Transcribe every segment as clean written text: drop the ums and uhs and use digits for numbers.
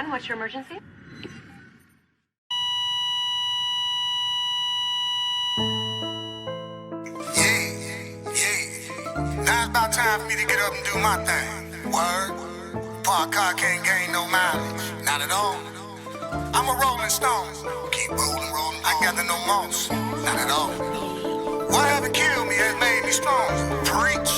What's your emergency? Now it's about time for me to get up and do my thing. Word. Park car can't gain no mileage. Not at all. I'm a rolling stone. Keep rolling. I gather no moss. Not at all. What haven't killed me has made me strong. Preach.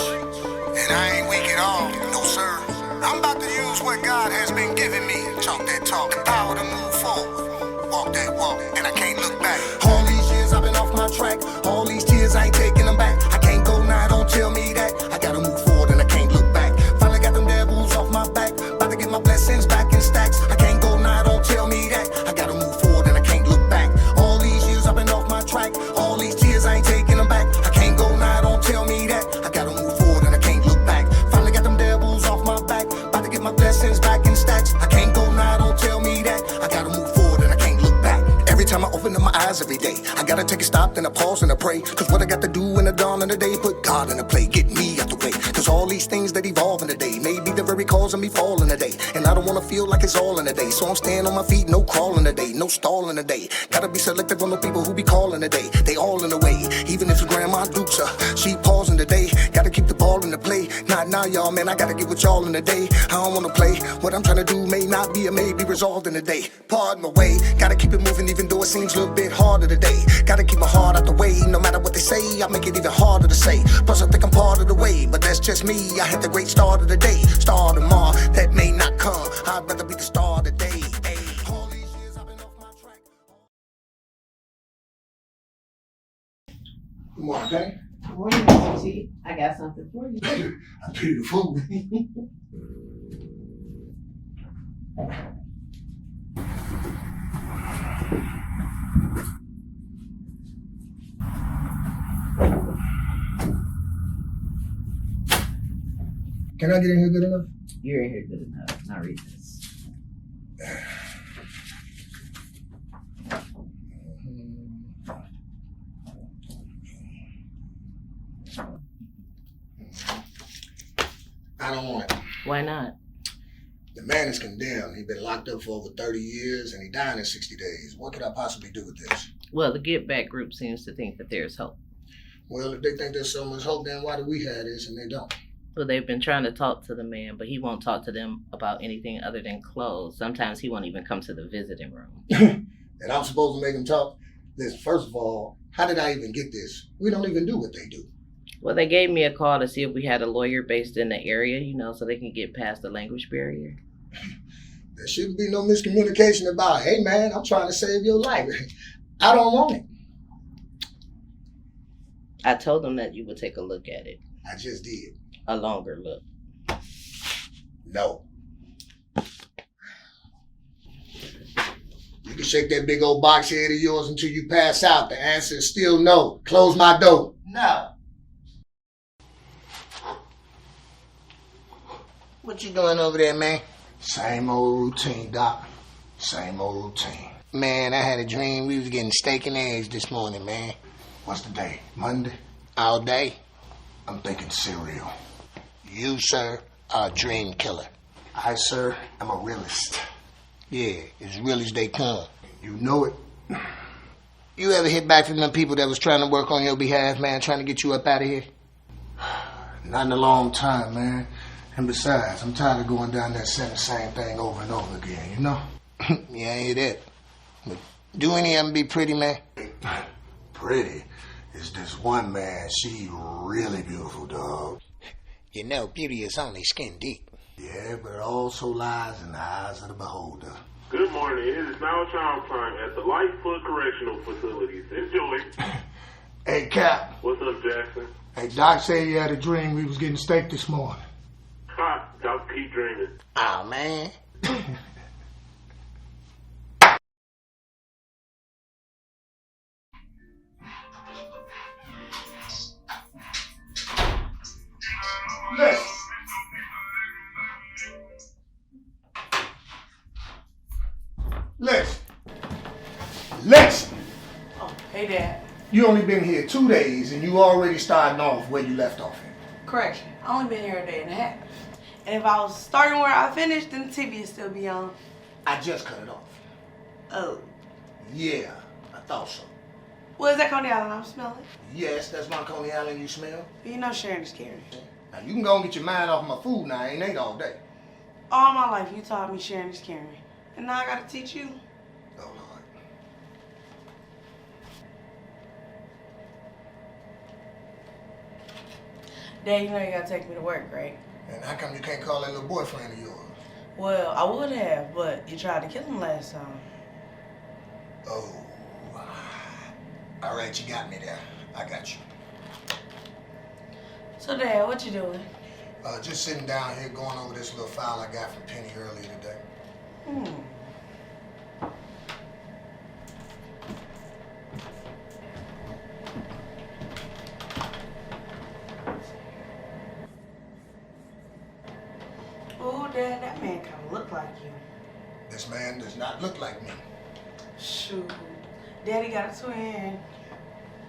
And I ain't weak at all. No, sir. I'm about to use what God has been giving me. Talk that talk. The power to move forward. Walk that walk. And I can't look back. All these years I've been off my track. All these tears I ain't taking them back. I can't go now, don't tell me that. I gotta move forward and I can't look back. Finally got them devils off my back. About to get my blessings back in stacks. I can't go now, don't tell me that. I gotta move forward and I can't look back. All these years I've been off my track. All these tears I ain't taking them back. I can't go now, don't tell me that. I gotta move forward and I can't look back. Finally got them devils off my back. About to get my blessings back in stacks. I can't go now, don't tell me that. I gotta move forward and I can't look back. Every time I open up my eyes every day, I gotta take a stop, then I pause and I pray. Cause what I got to do in the dawn of the day, put God in the play, get me out the way. Cause all these things that evolve in the day may be the very cause of me falling today. And I don't wanna feel like it's all in the day. So I'm staying on my feet, no crawling today, no stalling today. Gotta be selective on the people who be calling today. They all in the way, even if it's Grandma Dukes she pausing today. Gotta keep the ball in the play. Not now, y'all, man, I gotta get with y'all in the day. I don't wanna play, what I'm trying to do may not be or may be resolved in the day. Pardon my way, gotta keep it moving even though it seems a little bit harder today. Gotta keep my heart out the way, no matter what they say, I make it even harder to say. Plus I think I'm part of the way, but that's just me. I had the great start of the day, star tomorrow, that may not come. I'd rather be the star of the day. All these years I've been off my track. Good morning, Penny. Good morning, Mr. T. I got something for you. I'm beautiful. Can I get in here good enough? You're in here good enough. Now read this. I don't want it. Why not? The man is condemned. He's been locked up for over 30 years and he died in 60 days. What could I possibly do with this? Well, the Get Back group seems to think that there's hope. Well, if they think there's so much hope, then why do we have this and they don't? Well, they've been trying to talk to the man, but he won't talk to them about anything other than clothes. Sometimes he won't even come to the visiting room. And I'm supposed to make him talk? Listen, first of all, how did I even get this? We don't even do what they do. Well, they gave me a call to see if we had a lawyer based in the area, so they can get past the language barrier. There shouldn't be no miscommunication about, hey man, I'm trying to save your life. I don't want it. I told them that you would take a look at it. I just did. A longer look. No. You can shake that big old box head of yours until you pass out. The answer is still no. Close my door. No. What you doing over there, man? Same old routine, Doc. Same old routine. Man, I had a dream we was getting steak and eggs this morning, man. What's the day? Monday? All day? I'm thinking cereal. You, sir, are a dream killer. I, sir, am a realist. Yeah, as real as they come. You know it. You ever hit back from them people that was trying to work on your behalf, man, trying to get you up out of here? Not in a long time, man. And besides, I'm tired of going down there saying the same thing over and over again, Yeah, I hear that. But do any of them be pretty, man? Pretty? Is this one man, she really beautiful, dog. You know, beauty is only skin deep. Yeah, but it also lies in the eyes of the beholder. Good morning. It is now child time at the Lightfoot Correctional Facilities. Enjoy. Hey, Cap. What's up, Jackson? Hey, Doc said he had a dream we was getting steak this morning. Ha! Doc, keep dreaming. Oh, man. Listen. Listen. Oh, hey, Dad. You only been here 2 days and you already starting off where you left off at. Correction. I only been here a day and a half. And if I was starting where I finished, then the TV would still be on. I just cut it off. Oh. Yeah, I thought so. Well, is that Coney Island I'm smelling? Yes, that's my Coney Island you smell. You know sharing is caring. Now, you can go and get your mind off my food now. I ain't ate all day. All my life, you taught me sharing is caring. And now I gotta teach you. Oh, Lord. Dad, you know you gotta take me to work, right? And how come you can't call that little boyfriend of yours? Well, I would have, but you tried to kill him last time. Oh. All right, you got me there. I got you. So, Dad, what you doing? Just sitting down here going over this little file I got from Penny earlier today. Oh, Dad, that man kind of look like you. This man does not look like me. Shoot. Daddy got a twin.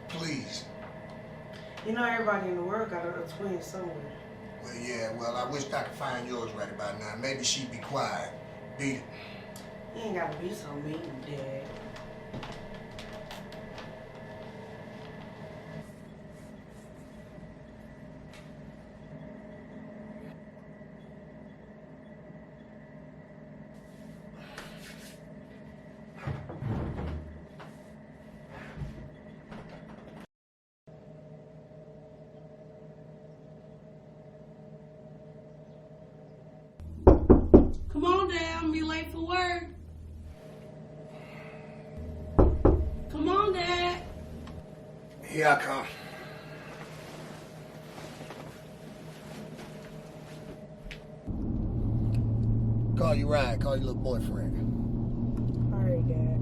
Please. You know everybody in the world got a twin somewhere. Well, yeah, well, I wish I could find yours right about now. Maybe she'd be quiet. Beat it. You ain't gotta be so mean, Dad. Come on, Dad. I'm gonna be late for work. Come on, Dad. Here I come. Call you Ryan. Call your little boyfriend. All right, Dad.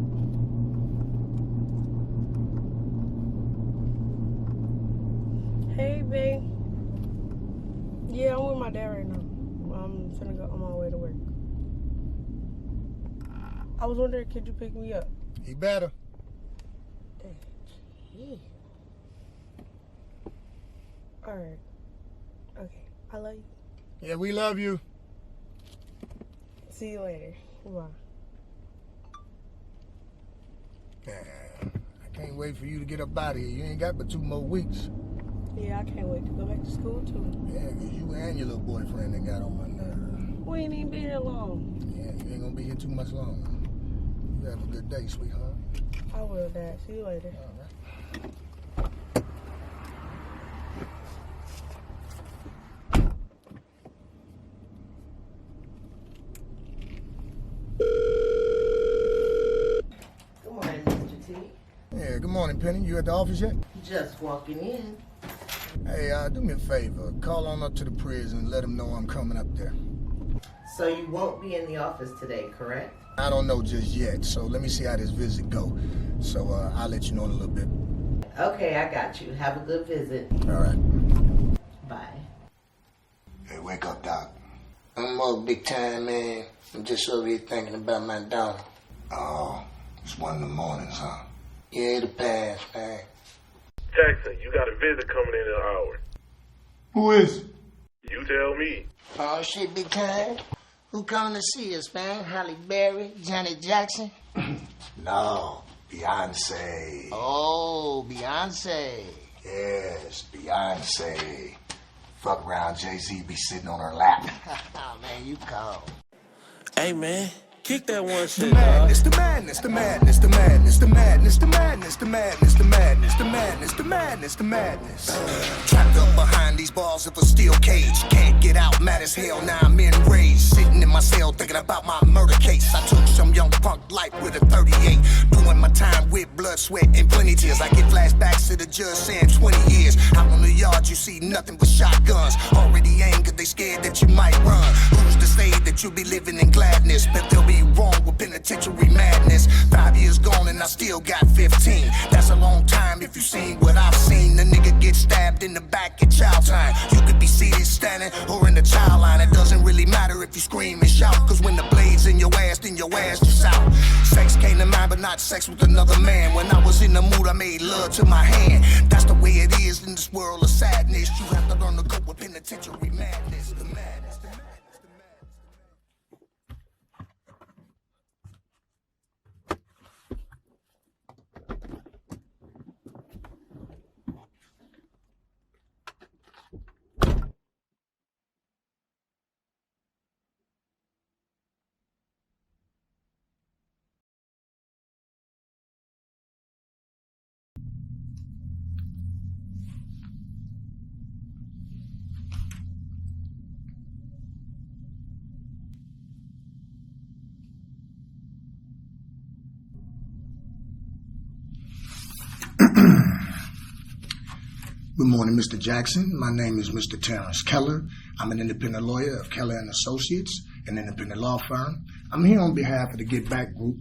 Hey, babe. Yeah, I'm with my dad right now. I'm finna go on my way to work. I was wondering, could you pick me up? He better. All right. Okay. I love you. Yeah, we love you. See you later. Bye. Yeah, I can't wait for you to get up out of here. You ain't got but 2 more weeks. Yeah, I can't wait to go back to school, too. Yeah, 'cause you and your little boyfriend that got on my nerve. We ain't even been here long. Yeah, you ain't gonna be here too much longer. You have a good day, sweetheart. I will, Dad. See you later. All right. Good morning, Mr. T. Yeah, good morning, Penny. You at the office yet? Just walking in. Hey, do me a favor. Call on up to the prison and let them know I'm coming up there. So you won't be in the office today, correct? I don't know just yet, so let me see how this visit go. So I'll let you know in a little bit. Okay, I got you. Have a good visit. All right. Bye. Hey, wake up, Doc. I'm up big time, man. I'm just over here thinking about my daughter. Oh, it's 1 in the mornings, huh? Yeah, it'll pass, man. Jackson, you got a visit coming in an hour. Who is it? You tell me. Oh, shit, big time. Who coming to see us, man? Halle Berry, Janet Jackson? No, Beyonce. Oh, Beyonce. Yes, Beyonce. Fuck around, Jay-Z be sitting on her lap. Oh, man, you cold. Hey man, kick that one shit, Madness, the madness, the madness, the madness, the madness, the madness, the madness, the madness, the madness, the madness, the madness. Trapped up behind these bars of a steel cage. Can't get out, mad as hell, now I'm enraged. Sitting in my cell thinking about my murder case. I took some young punk life with a 38. Doing my time with blood, sweat, and plenty tears. I get flashbacks to the judge saying 20 years. Out on the yard, you see nothing but shotguns. Already aimed cause they scared that you might run. Who's to say that you'll be living in gladness? But they'll be wrong with penitentiary madness. 5 years gone and I still got 15. That's a long time if you seen what I've seen. The nigga get stabbed in the back at child time. You could be seated, standing, or in the child line. It doesn't really matter if you scream and shout, cause when the blade's in your ass, then your ass just out. Sex came to mind, but not sex with another man. When I was in the mood, I made love to my hand. That's the way it is in this world of sadness. You have to learn to cope with penitentiary madness. The madness, the madness, the madness. Good morning, Mr. Jackson. My name is Mr. Terrence Keller. I'm an independent lawyer of Keller and Associates, an independent law firm. I'm here on behalf of the Get Back group,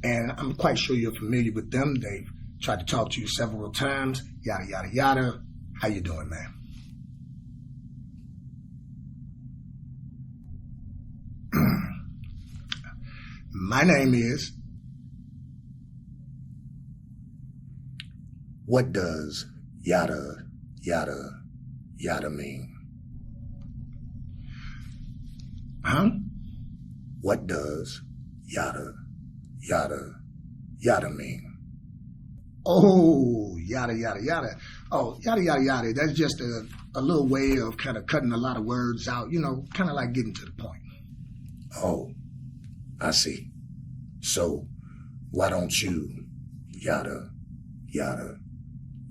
and I'm quite sure you're familiar with them. They've tried to talk to you several times, yada, yada, yada. How you doing, man? My name is... What does yada, yada, yada mean? Huh? What does yada, yada, yada mean? Oh, yada, yada, yada. Oh, yada, yada, yada. That's just a little way of kind of cutting a lot of words out, you know, kind of like getting to the point. Oh, I see. So, why don't you yada, yada,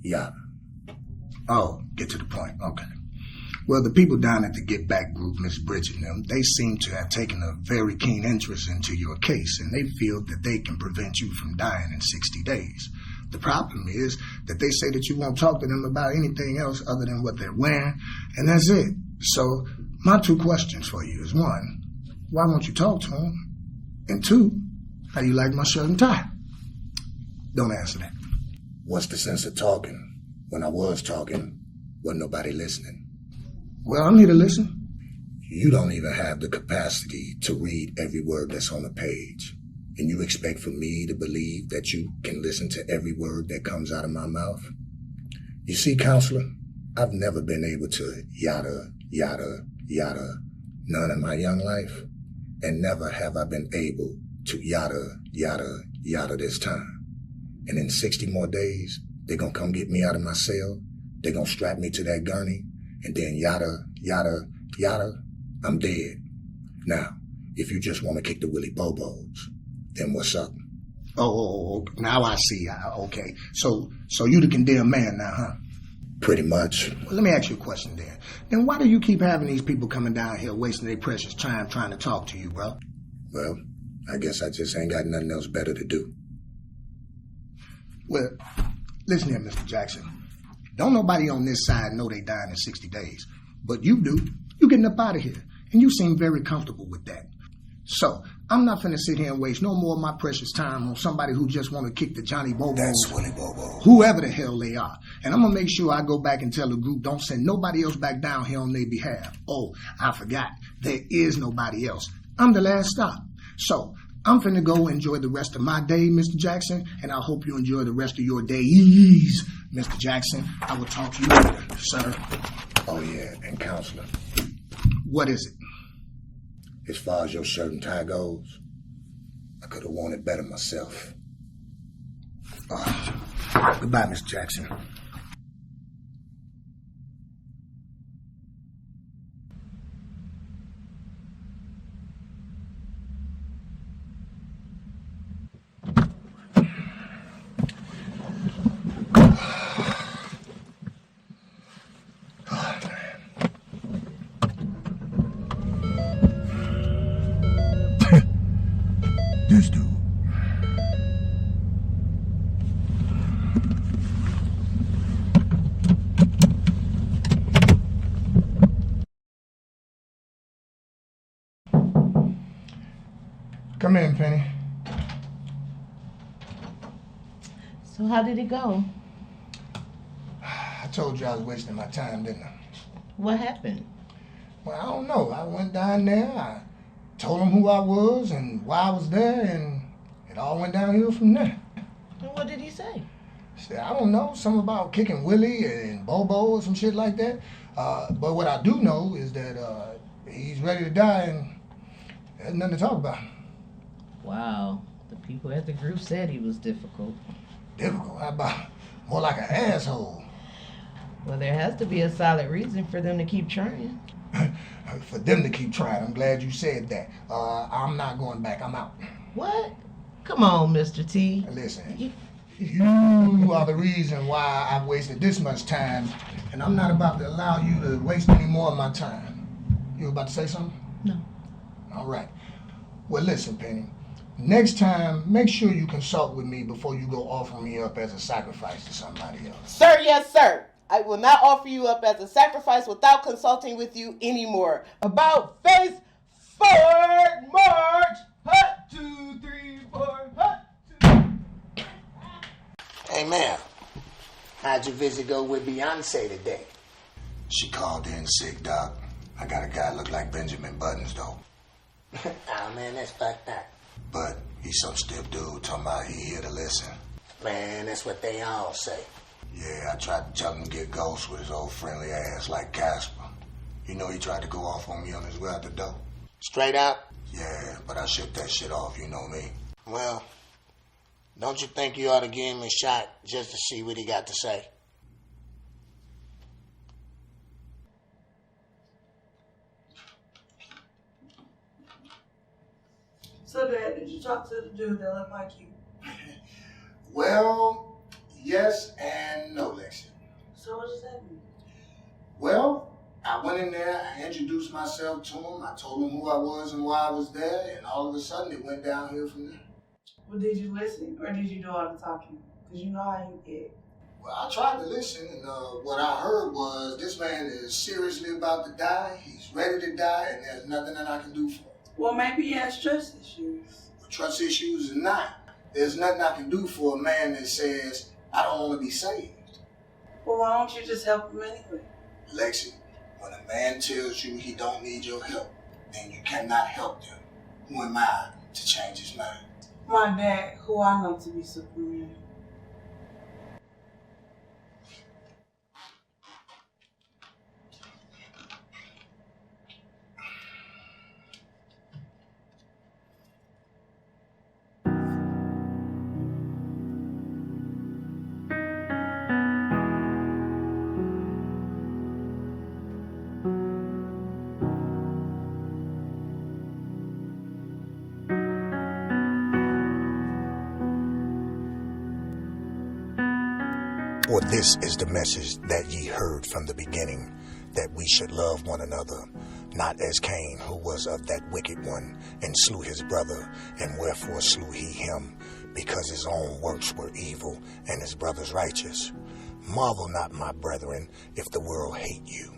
yada? Oh, get to the point. Okay. Well, the people down at the Get Back group, Miss Bridget and them, they seem to have taken a very keen interest into your case, and they feel that they can prevent you from dying in 60 days. The problem is that they say that you won't talk to them about anything else other than what they're wearing, and that's it. So, my two questions for you is, one, why won't you talk to them? And two, how do you like my shirt and tie? Don't answer that. What's the sense of talking? When I was talking, wasn't nobody listening. Well, I'm here to listen. You don't even have the capacity to read every word that's on a page. And you expect for me to believe that you can listen to every word that comes out of my mouth? You see, counselor, I've never been able to yada, yada, yada none in my young life. And never have I been able to yada, yada, yada this time. And in 60 more days, they're going to come get me out of my cell. They're going to strap me to that gurney. And then yada, yada, yada, I'm dead. Now, if you just want to kick the Willy Bobos, then what's up? Oh, now I see. Okay. So you the condemned man now, huh? Pretty much. Well, let me ask you a question then. Then why do you keep having these people coming down here wasting their precious time trying to talk to you, bro? Well, I guess I just ain't got nothing else better to do. Well, listen here, Mr. Jackson. Don't nobody on this side know they dying in 60 days. But you do. You getting up out of here. And you seem very comfortable with that. So, I'm not finna sit here and waste no more of my precious time on somebody who just want to kick the Johnny Bobos. That's Willy Bobo. Whoever the hell they are. And I'm gonna make sure I go back and tell the group don't send nobody else back down here on their behalf. Oh, I forgot. There is nobody else. I'm the last stop. So, I'm finna go enjoy the rest of my day, Mr. Jackson, and I hope you enjoy the rest of your days, Mr. Jackson. I will talk to you later, sir. Oh, yeah, and counselor. What is it? As far as your shirt and tie goes, I could have worn it better myself. Goodbye, Mr. Jackson. Come in, Penny. So how did it go? I told you I was wasting my time, didn't I? What happened? Well, I don't know. I went down there, I told him who I was and why I was there, and it all went downhill from there. And what did he say? Said, I don't know, something about kicking Willie and Bobo or some shit like that. But what I do know is that he's ready to die and there's nothing to talk about. Wow. The people at the group said he was difficult. Difficult? How about more like an asshole? Well, there has to be a solid reason for them to keep trying. For them to keep trying. I'm glad you said that. I'm not going back. I'm out. What? Come on, Mr. T. Listen, you are the reason why I've wasted this much time, and I'm not about to allow you to waste any more of my time. You about to say something? No. All right. Well, listen, Penny. Next time, make sure you consult with me before you go offering me up as a sacrifice to somebody else. Sir, yes, sir. I will not offer you up as a sacrifice without consulting with you anymore. About face forward march. Hut, 2, 3, 4. Hut, 2. Hey, ma'am. How'd your visit go with Beyonce today? She called in sick, Doc. I got a guy look like Benjamin Buttons, though. Oh, man, that's fucked up. But he's some stiff dude talking about he here to listen. Man, that's what they all say. Yeah, I tried to tell him to get ghost with his old friendly ass like Casper. You know he tried to go off on me on his way out the door. Straight up? Yeah, but I shook that shit off, you know me. Well, don't you think you ought to give him a shot just to see what he got to say? So, Dad, did you talk to the dude that looked like you? Well, yes and no, Lexi. So what does that mean? Well, I went in there, I introduced myself to him, I told him who I was and why I was there, and all of a sudden it went downhill from there. Well, did you listen or did you do all the talking? Because you know how you get. Well, I tried to listen, and what I heard was this man is seriously about to die, he's ready to die, and there's nothing that I can do for him. Well, maybe he has trust issues. Well, trust issues or not, there's nothing I can do for a man that says, I don't want to be saved. Well, why don't you just help him anyway? Lexi, when a man tells you he don't need your help, then you cannot help them. Who am I to change his mind? My dad, who I know to be Superman. For this is the message that ye heard from the beginning, that we should love one another, not as Cain, who was of that wicked one, and slew his brother. And wherefore slew he him? Because his own works were evil, and his brother's righteous. Marvel not, my brethren, if the world hate you.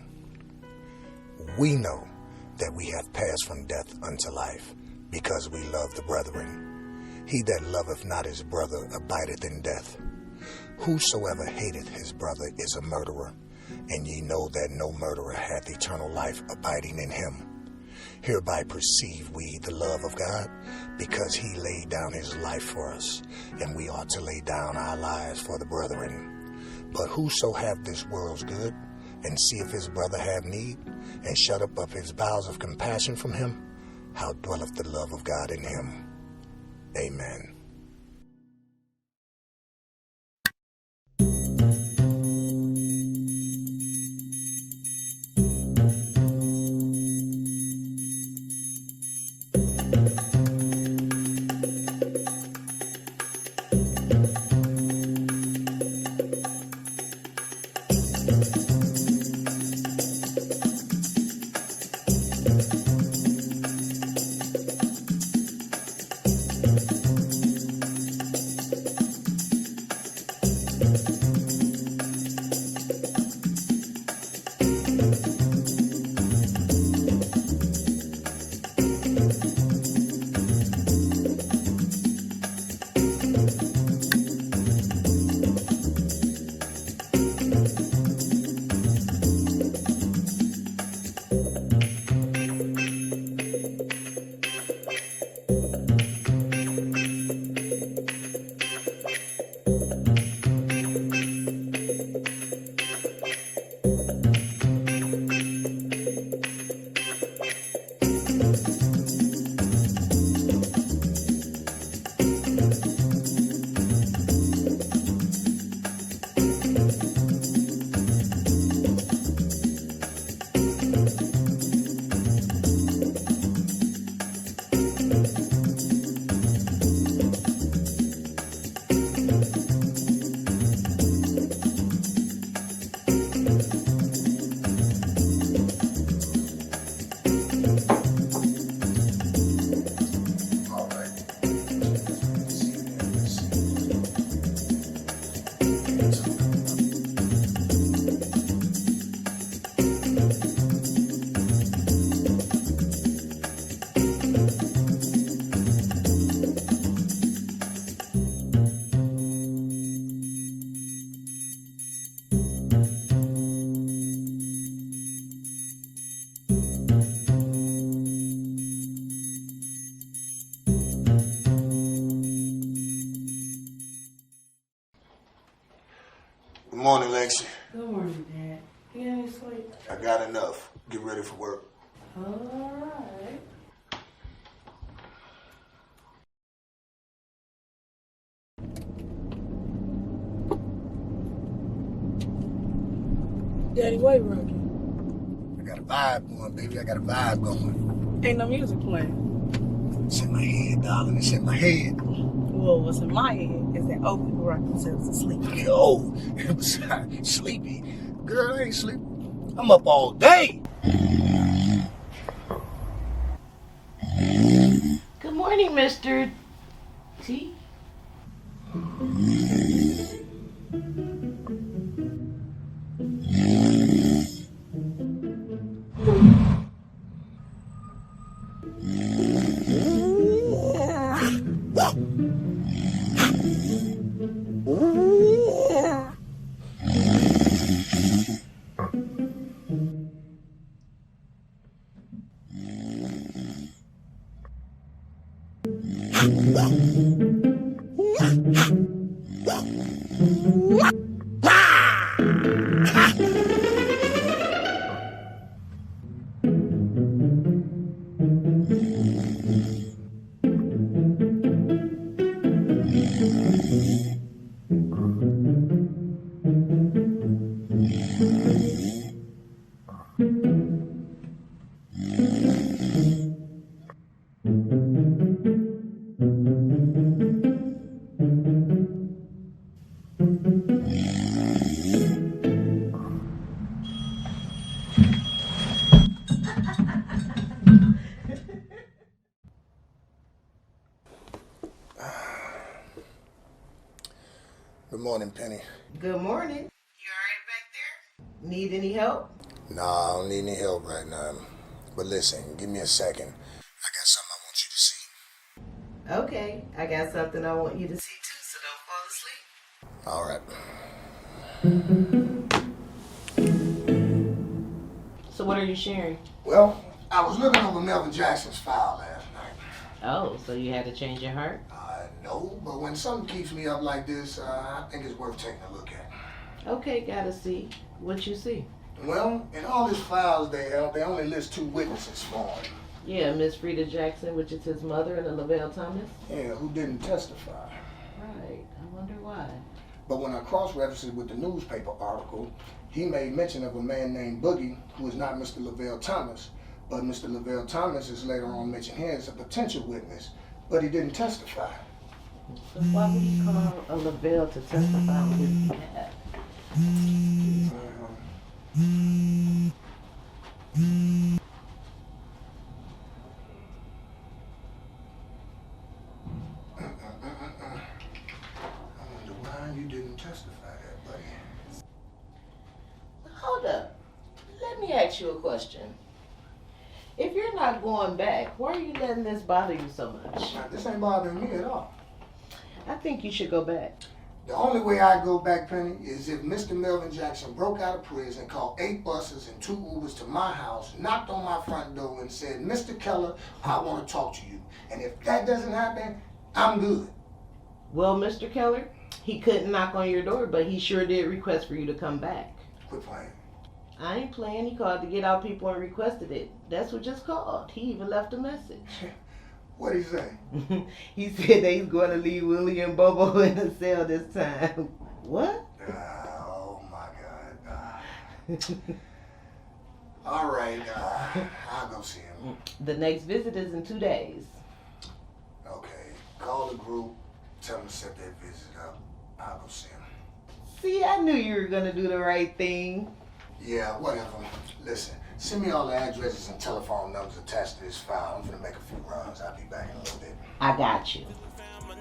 We know that we have passed from death unto life, because we love the brethren. He that loveth not his brother abideth in death. Whosoever hateth his brother is a murderer, and ye know that no murderer hath eternal life abiding in him. Hereby perceive we the love of God, because he laid down his life for us, and we ought to lay down our lives for the brethren. But whoso have this world's good, and seeth his brother have need, and shut up his bowels of compassion from him, how dwelleth the love of God in him? Amen. Good morning, Lexi. Good morning, Dad. You got any sleep? I got enough. Get ready for work. Alright. Daddy, what you rocking? I got a vibe going, baby. I got a vibe going. Ain't no music playing. It's in my head, darling. It's in my head. Well, what's in my head is that old people rock themselves to sleep. Yo, besides, sleepy. Girl, I ain't sleepy. I'm up all day. Good morning, Mr. T. Good morning, Penny. Good morning. You alright back there? Need any help? Nah, I don't need any help right now. But listen, give me a second. I got something I want you to see. Okay, I got something I want you to see too, so don't fall asleep. All right. So what are you sharing? Well, I was looking over Melvin Jackson's file last night. Oh, so you had to change your heart? No, but when something keeps me up like this, I think it's worth taking a look at. Okay, gotta see. What you see? Well, in all his files they only list 2 witnesses for him. Yeah, Miss Frida Jackson, which is his mother, and Lavelle Thomas. Yeah, who didn't testify. Right. I wonder why. But when I cross-referenced it with the newspaper article, he made mention of a man named Boogie, who is not Mr. Lavelle Thomas, but Mr. Lavelle Thomas is later on mentioned here as a potential witness, but he didn't testify. So why would he call a Lavelle to testify on his behalf? I wonder why you didn't testify that, buddy. Hold up. Let me ask you a question. If you're not going back, why are you letting this bother you so much? Now, this ain't bothering me at all. I think you should go back. The only way I go back, Penny, is if Mr. Melvin Jackson broke out of prison, called 8 buses and 2 Ubers to my house, knocked on my front door and said, Mr. Keller, I want to talk to you. And if that doesn't happen, I'm good. Well, Mr. Keller, he couldn't knock on your door, but he sure did request for you to come back. Quit playing. I ain't playing. He called to get out people and requested it. That's what just called. He even left a message. What'd he say? He said that he's going to leave Willie and Bobo in the cell this time. What? Oh, my God. All right, I'll go see him. The next visit is in 2 days. Okay, call the group, tell them to set their visit up. I'll go see him. See, I knew you were going to do the right thing. Yeah, whatever. Listen, send me all the addresses and telephone numbers attached to this file. I'm gonna make a few runs. I'll be back in a little bit. I got you. Well,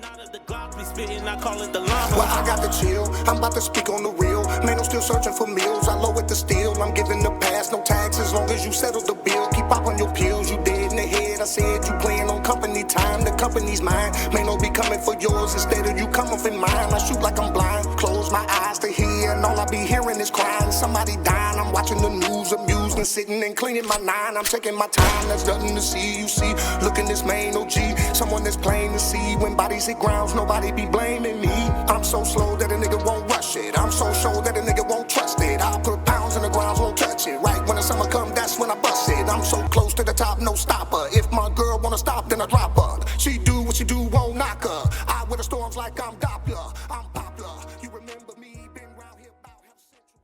I got the chill. I'm about to speak on the real. Man, I'm still searching for meals. I lowered the steel. I'm giving the pass, no tax as long as you settle the bill. Keep popping your pills. You dead in the head. I said you playing on company time. The company's mine. Man, don't be coming for yours instead of you coming for mine. I shoot like I'm blind. Close my eyes to hear, and all I be hearing is crying. Somebody dying. I'm watching the news amused. than sitting and cleaning my nine. I'm taking my time, there's nothing to see. You see, look in this main OG, someone that's plain to see. When bodies hit grounds, nobody be blaming me. I'm so slow that a nigga won't rush it. I'm so sure that a nigga won't trust it. I'll put pounds in the grounds, won't touch it. Right when the summer come, that's when I bust it. I'm so close to the top, no stopper. If my girl wanna stop, then I drop her. She do what she do, won't knock her. I weather storms like I'm Doppler. I'm popular. You remember me, been round here about half a century.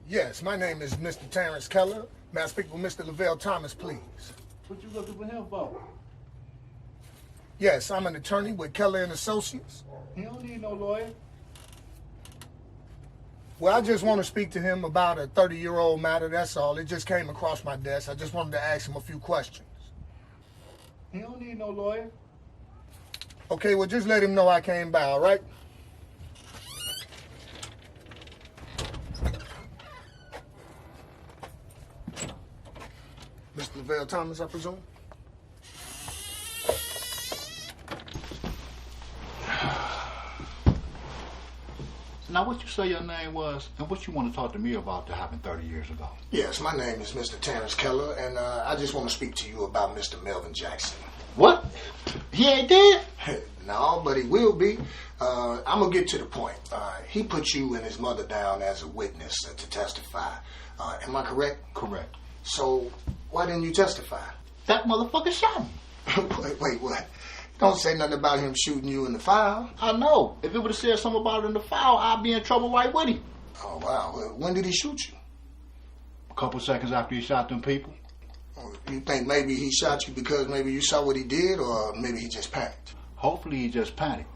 Yes, my name is Mr. Terrence Keller. May I speak with Mr. Lavelle Thomas, please? What you looking for him for? Yes, I'm an attorney with Keller and Associates. He don't need no lawyer. Well, I just want to speak to him about a 30-year-old matter, that's all. It just came across my desk. I just wanted to ask him a few questions. He don't need no lawyer. Okay, well, just let him know I came by, all right? Mr. Lavelle Thomas, I presume? Now, what you say your name was, and what you want to talk to me about that happened 30 years ago? Yes, my name is Mr. Terrence Keller, and I just want to speak to you about Mr. Melvin Jackson. What? He ain't dead? No, but he will be. I'm going to get to the point. He put you and his mother down as a witness to testify. Am I correct? Correct. So, why didn't you testify? That motherfucker shot me. Wait, what? Don't say nothing about him shooting you in the file. I know. If it would have said something about it in the file, I'd be in trouble right with him. Oh, wow. Well, when did he shoot you? A couple seconds after he shot them people. You think maybe he shot you because maybe you saw what he did, or maybe he just panicked? Hopefully he just panicked.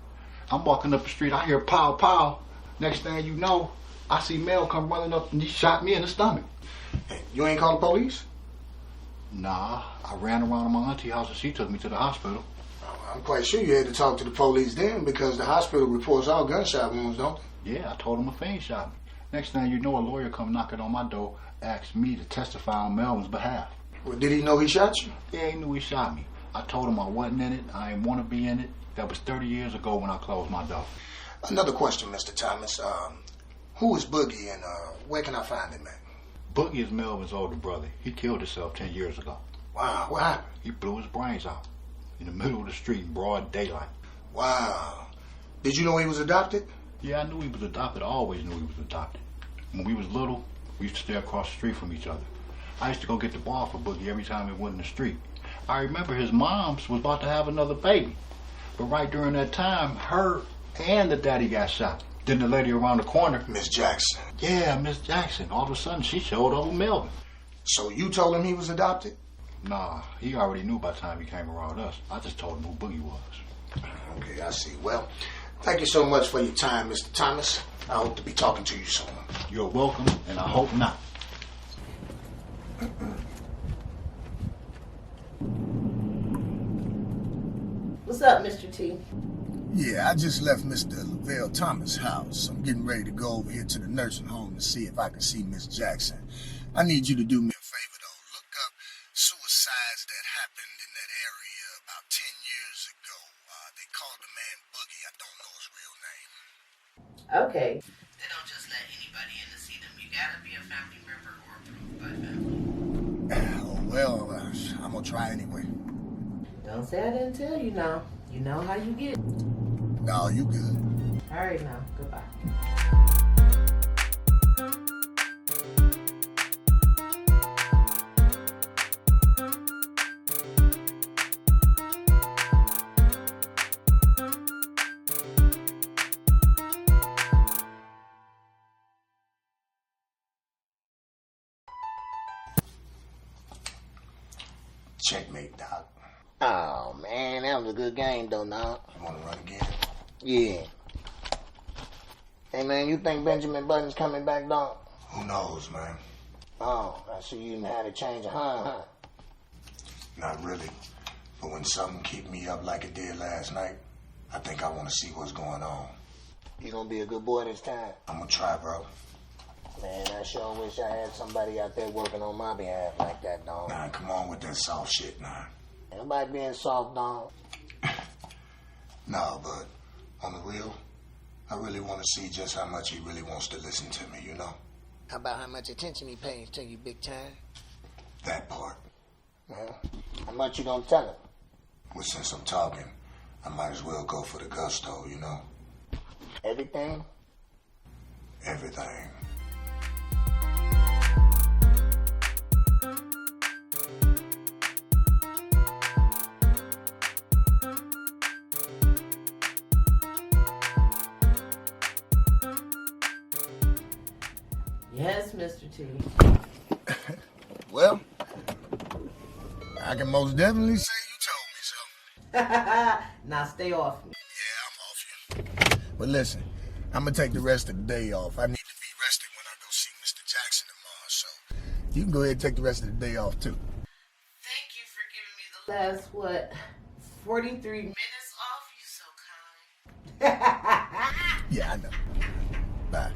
I'm walking up the street, I hear pow, pow. Next thing you know, I see Mel come running up and he shot me in the stomach. Hey, you ain't called the police? Nah, I ran around to my auntie's house and she took me to the hospital. I'm quite sure you had to talk to the police then, because the hospital reports all gunshot wounds, don't they? Yeah, I told him a fiend shot me. Next thing you know, a lawyer come knocking on my door, asked me to testify on Melvin's behalf. Well, did he know he shot you? Yeah, he knew he shot me. I told him I wasn't in it, I didn't want to be in it. That was 30 years ago when I closed my door. Another question, Mr. Thomas. Who is Boogie, and where can I find him at? Boogie is Melvin's older brother. He killed himself 10 years ago. Wow, what happened? He blew his brains out in the middle of the street in broad daylight. Wow. Did you know he was adopted? Yeah, I knew he was adopted. I always knew he was adopted. When we was little, we used to stay across the street from each other. I used to go get the ball for Boogie every time we went in the street. I remember his mom's was about to have another baby. But right during that time, her and the daddy got shot. Then the lady around the corner... Miss Jackson. Yeah, Miss Jackson. All of a sudden, she showed up with Melvin. So you told him he was adopted? Nah, he already knew by the time he came around us. I just told him who Boogie was. Okay, I see. Well, thank you so much for your time, Mr. Thomas. I hope to be talking to you soon. You're welcome, and I hope not. What's up, Mr. T? Yeah, I just left Mr. Lavelle Thomas' house. I'm getting ready to go over here to the nursing home to see if I can see Miss Jackson. I need you to do me a favor, though. Look up suicides that happened in that area about 10 years ago. They called the man Boogie. I don't know his real name. Okay. They don't just let anybody in to see them. You gotta be a family member or approved by family. Oh, well, I'm gonna try anyway. Don't say I didn't tell you now. You know how you get. No, you good. All right now. Goodbye. Checkmate, Doc. Oh, man, that was a good game, though, Doc. You want to run again? Yeah. Hey, man, you think Benjamin Button's coming back, Doc? Who knows, man? Oh, I see you had a change of heart, huh? Not really. But when something keep me up like it did last night, I think I want to see what's going on. You gonna be a good boy this time? I'm gonna try, bro. Man, I sure wish I had somebody out there working on my behalf like that, dog. Nah, come on with that soft shit, nah. Anybody being soft, dog? Nah, but on the real, I really want to see just how much he really wants to listen to me, you know? How about how much attention he pays to you, big time? That part. Well, how much you gonna tell him? Well, since I'm talking, I might as well go for the gusto, you know? Everything? Everything. Yes, Mr. T. Well, I can most definitely say you told me so. Now stay off me. Yeah, I'm off you. But listen, I'm going to take the rest of the day off. I need to be rested when I go see Mr. Jackson tomorrow, so you can go ahead and take the rest of the day off, too. Thank you for giving me the last, what, 43 minutes off? You so kind. Yeah, I know. Bye.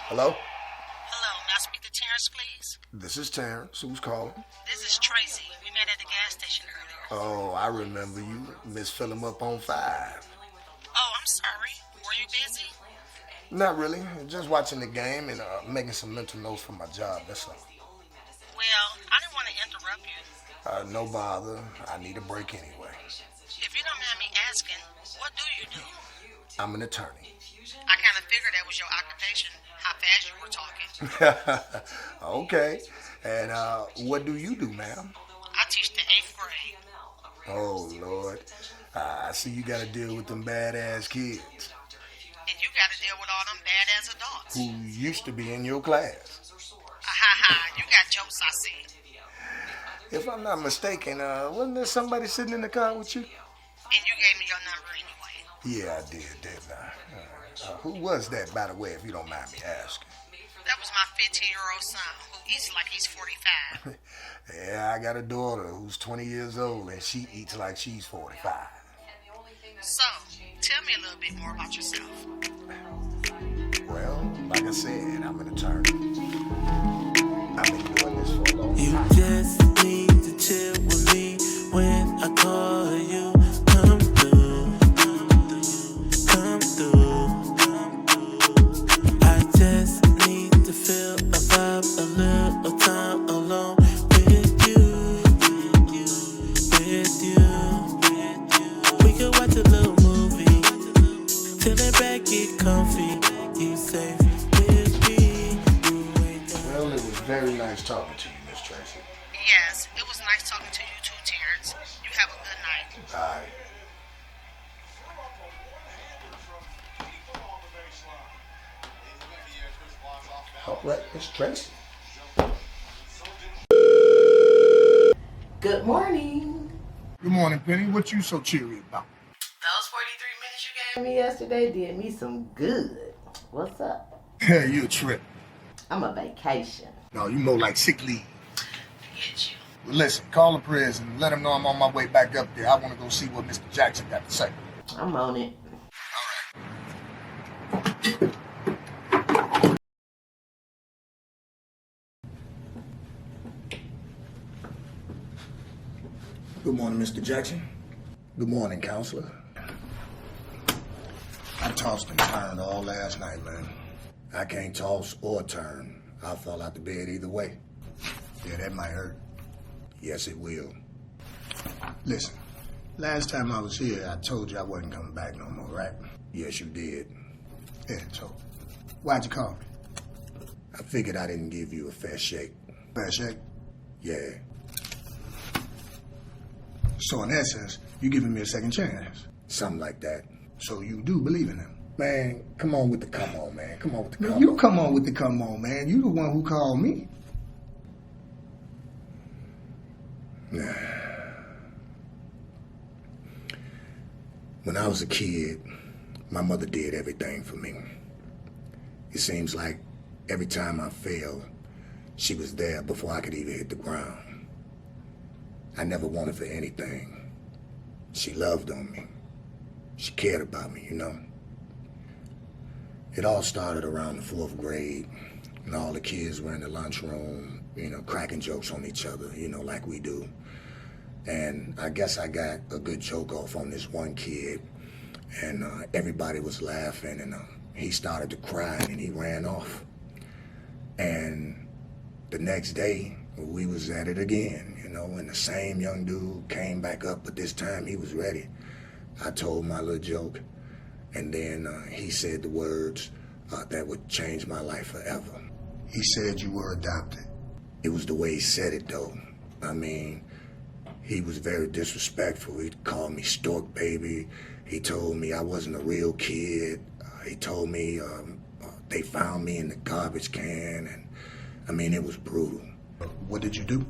Hello? Hello, may I speak to Terrence, please? This is Terrence. Who's calling? This is Tracy. We met at the gas station earlier. Oh, I remember you. Miss Fill 'em up on 5. Oh, I'm sorry. Were you busy? Not really. Just watching the game and making some mental notes for my job, that's all. Well, I didn't want to interrupt you. No bother. I need a break anyway. If you don't mind me asking, what do you do? I'm an attorney. I kind of figured that was your occupation, how fast you were talking. Okay. And what do you do, ma'am? I teach the 8th grade. Oh, Lord. I see you got to deal with them badass kids. And you got to deal with all them badass adults. Who used to be in your class. You got jokes, I see. If I'm not mistaken, wasn't there somebody sitting in the car with you? And you gave me your number anyway. Yeah, I did, didn't I? Who was that, by the way, if you don't mind me asking? That was my 15-year-old son, who eats like he's 45. Yeah, I got a daughter who's 20 years old, and she eats like she's 45. So, tell me a little bit more about yourself. Well, like I said, I'm an attorney. I've been doing this for a long time. You just need to chill with me when I call you. Come through, come through. I just need to feel a vibe, a little time alone with you, with you. We could watch a little movie, feeling back, get comfy, you safe with me. Well, it was very nice talking to you, Miss Tracy. Yes, it was nice talking to you too, Terrence. You have a good night. All right. All right, Miss Tracy. Good morning. Good morning, Penny. What you so cheery about? Those 43 minutes you gave me yesterday did me some good. What's up? Yeah, you a trip. I'm a vacation. No, you more like sick leave. Forget you. Well, listen, call the prez and let him know I'm on my way back up there. I want to go see what Mr. Jackson got to say. I'm on it. Good morning, Mr. Jackson. Good morning, counselor. I tossed and turned all last night, man. I can't toss or turn. I'll fall out the bed either way. Yeah, that might hurt. Yes, it will. Listen, last time I was here, I told you I wasn't coming back no more, right? Yes, you did. Yeah, so why'd you call me? I figured I didn't give you a fair shake. Fair shake? Yeah. So in essence, you giving me a second chance. Something like that. So you do believe in him. Man, come on with the come on, man. Come on with the come on. You come on with the come on, man. You the one who called me. When I was a kid, my mother did everything for me. It seems like every time I fell, she was there before I could even hit the ground. I never wanted for anything. She loved on me. She cared about me, you know. It all started around the 4th grade, and all the kids were in the lunchroom, you know, cracking jokes on each other, you know, like we do. And I guess I got a good joke off on this one kid, and everybody was laughing, and he started to cry, and he ran off. And the next day, we was at it again, you know, and the same young dude came back up, but this time he was ready. I told my little joke, and then he said the words that would change my life forever. He said you were adopted. It was the way he said it, though. I mean, he was very disrespectful. He called me stork baby. He told me I wasn't a real kid. He told me they found me in the garbage can, and I mean, it was brutal. What did you do?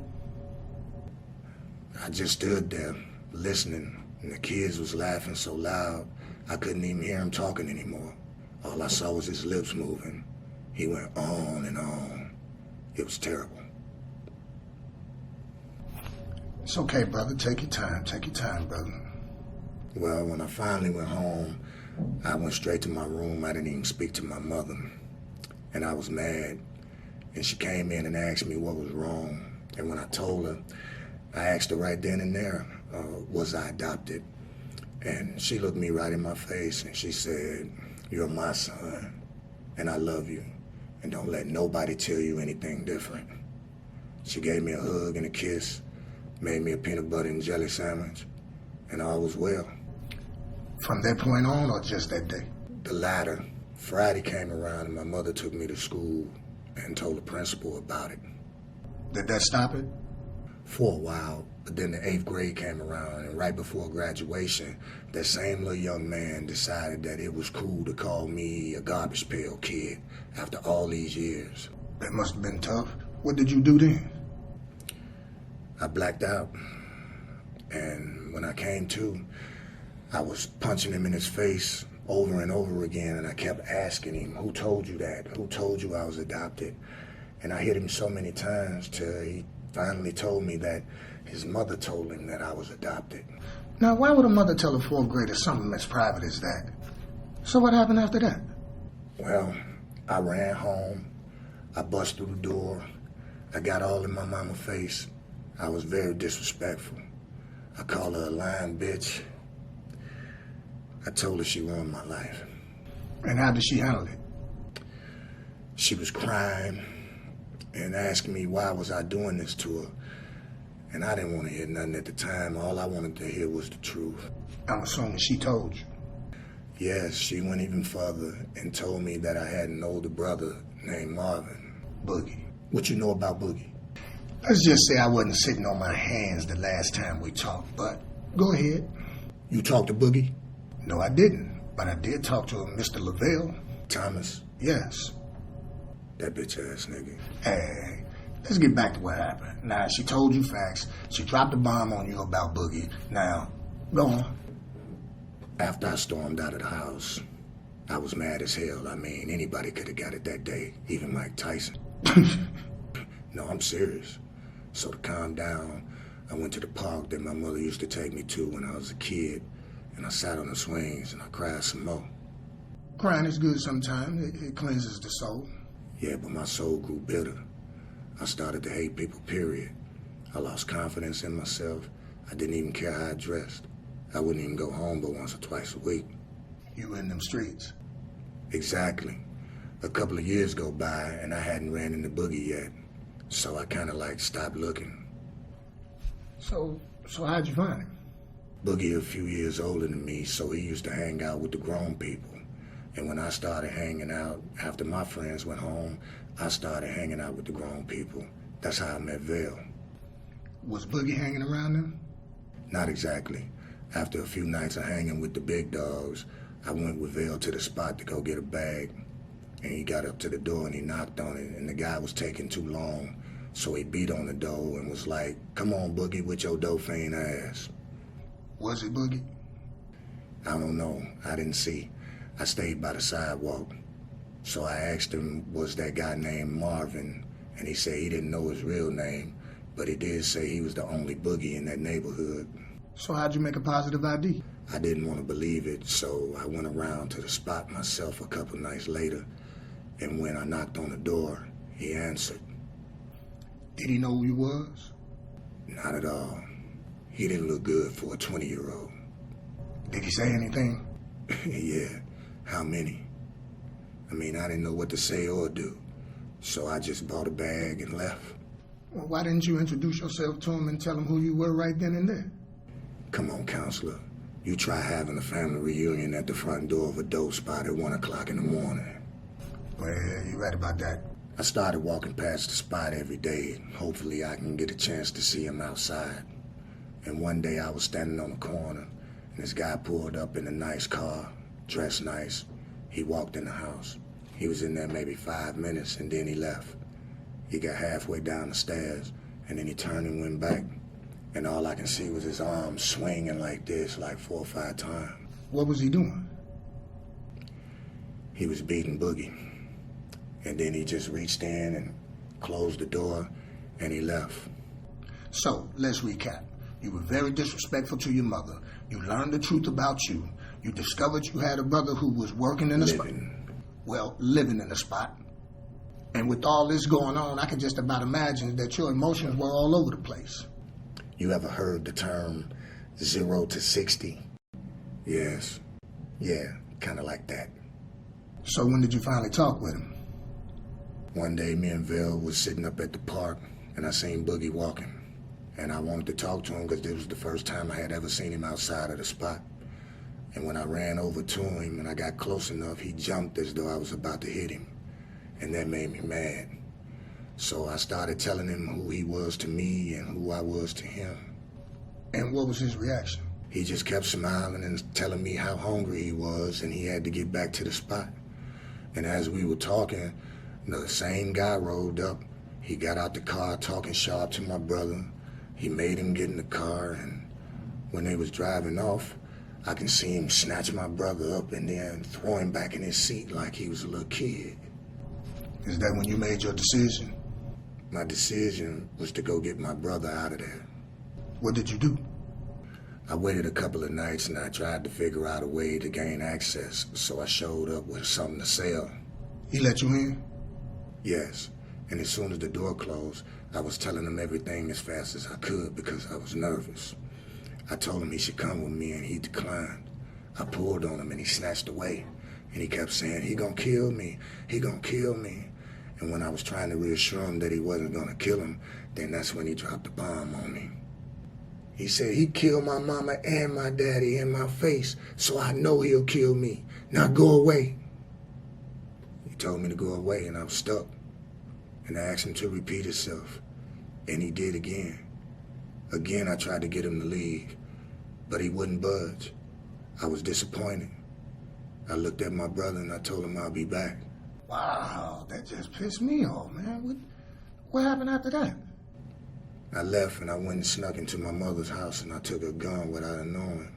I just stood there listening, and the kids was laughing so loud I couldn't even hear him talking anymore. All I saw was his lips moving. He went on and on. It was terrible. It's okay, brother. Take your time. Take your time, brother. Well, when I finally went home, I went straight to my room. I didn't even speak to my mother. And I was mad. And she came in and asked me what was wrong. And when I told her, I asked her right then and there, was I adopted? And she looked me right in my face and she said, "You're my son, and I love you. And don't let nobody tell you anything different." She gave me a hug and a kiss, made me a peanut butter and jelly sandwich, and all was well. From that point on, or just that day? The latter. Friday came around and my mother took me to school and told the principal about it. Did that stop it? For a while, but then the 8th grade came around, and right before graduation, that same little young man decided that it was cool to call me a garbage pail kid after all these years. That must have been tough. What did you do then? I blacked out, and when I came to, I was punching him in his face over and over again, and I kept asking him, "Who told you that? Who told you I was adopted?" And I hit him so many times till he finally told me that his mother told him that I was adopted. Now, why would a mother tell a 4th grader something as private as that? So what happened after that? Well, I ran home. I bust through the door. I got all in my mama's face. I was very disrespectful. I called her a lying bitch. I told her she ruined my life. And how did she handle it? She was crying and asking me why was I doing this to her. And I didn't want to hear nothing at the time. All I wanted to hear was the truth. I'm assuming she told you. Yes, she went even further and told me that I had an older brother named Marvin. Boogie. What you know about Boogie? Let's just say I wasn't sitting on my hands the last time we talked, but go ahead. You talked to Boogie? No, I didn't, but I did talk to Mr. Lavelle. Thomas? Yes. That bitch ass nigga. Hey, let's get back to what happened. Now, she told you facts. She dropped a bomb on you about Boogie. Now, go on. After I stormed out of the house, I was mad as hell. I mean, anybody could have got it that day, even Mike Tyson. No, I'm serious. So to calm down, I went to the park that my mother used to take me to when I was a kid, and I sat on the swings and I cried some more. Crying is good sometimes. It cleanses the soul. Yeah, but my soul grew bitter. I started to hate people, period. I lost confidence in myself. I didn't even care how I dressed. I wouldn't even go home but once or twice a week. You were in them streets? Exactly. A couple of years go by and I hadn't ran into Boogie yet. So I kind of stopped looking. So how'd you find him? Boogie a few years older than me, so he used to hang out with the grown people. And when I started hanging out, after my friends went home, I started hanging out with the grown people. That's how I met Vale. Was Boogie hanging around them? Not exactly. After a few nights of hanging with the big dogs, I went with Vale to the spot to go get a bag. And he got up to the door and he knocked on it, and the guy was taking too long. So he beat on the door and was like, "Come on, Boogie, with your Dauphine ass." Was it Boogie? I don't know. I didn't see. I stayed by the sidewalk. So I asked him, was that guy named Marvin? And he said he didn't know his real name, but he did say he was the only boogie in that neighborhood. So how'd you make a positive ID? I didn't want to believe it, so I went around to the spot myself a couple nights later, and when I knocked on the door, he answered. Did he know who you was? Not at all. He didn't look good for a 20-year-old. Did he say anything? Yeah. How many? I mean, I didn't know what to say or do, so I just bought a bag and left. Well, why didn't you introduce yourself to him and tell him who you were right then and there? Come on, counselor. You try having a family reunion at the front door of a dope spot at 1 o'clock in the morning. Well, you're right about that. I started walking past the spot every day. Hopefully I can get a chance to see him outside. And one day I was standing on the corner, and this guy pulled up in a nice car, dressed nice. He walked in the house. He was in there maybe 5 minutes, and then he left. He got halfway down the stairs, and then he turned and went back. And all I can see was his arms swinging like this, like 4 or 5 times. What was he doing? He was beating Boogie. And then he just reached in and closed the door, and he left. So, let's recap. You were very disrespectful to your mother. You learned the truth about you. You discovered you had a brother who was working in the spot. Well, living in the spot. And with all this going on, I can just about imagine that your emotions were all over the place. You ever heard the term 0 to 60? Yes. Yeah, kind of like that. So when did you finally talk with him? One day, me and Vel was sitting up at the park, and I seen Boogie walking. And I wanted to talk to him because this was the first time I had ever seen him outside of the spot. And when I ran over to him and I got close enough, he jumped as though I was about to hit him. And that made me mad. So I started telling him who he was to me and who I was to him. And what was his reaction? He just kept smiling and telling me how hungry he was and he had to get back to the spot. And as we were talking, the same guy rolled up. He got out the car talking sharp to my brother. He made him get in the car, and when they was driving off, I can see him snatch my brother up and then throw him back in his seat like he was a little kid. Is that when you made your decision? My decision was to go get my brother out of there. What did you do? I waited a couple of nights and I tried to figure out a way to gain access, so I showed up with something to sell. He let you in? Yes, and as soon as the door closed, I was telling him everything as fast as I could because I was nervous. I told him he should come with me and he declined. I pulled on him and he snatched away. And he kept saying, he gonna kill me, he gonna kill me. And when I was trying to reassure him that he wasn't gonna kill him, then that's when he dropped the bomb on me. He said he killed my mama and my daddy in my face, so I know he'll kill me. Now go away. He told me to go away and I was stuck. And I asked him to repeat himself. And he did again. Again, I tried to get him to leave, but he wouldn't budge. I was disappointed. I looked at my brother and I told him I'll be back. Wow, that just pissed me off, man. What happened after that? I left and I went and snuck into my mother's house and I took her gun without her knowing.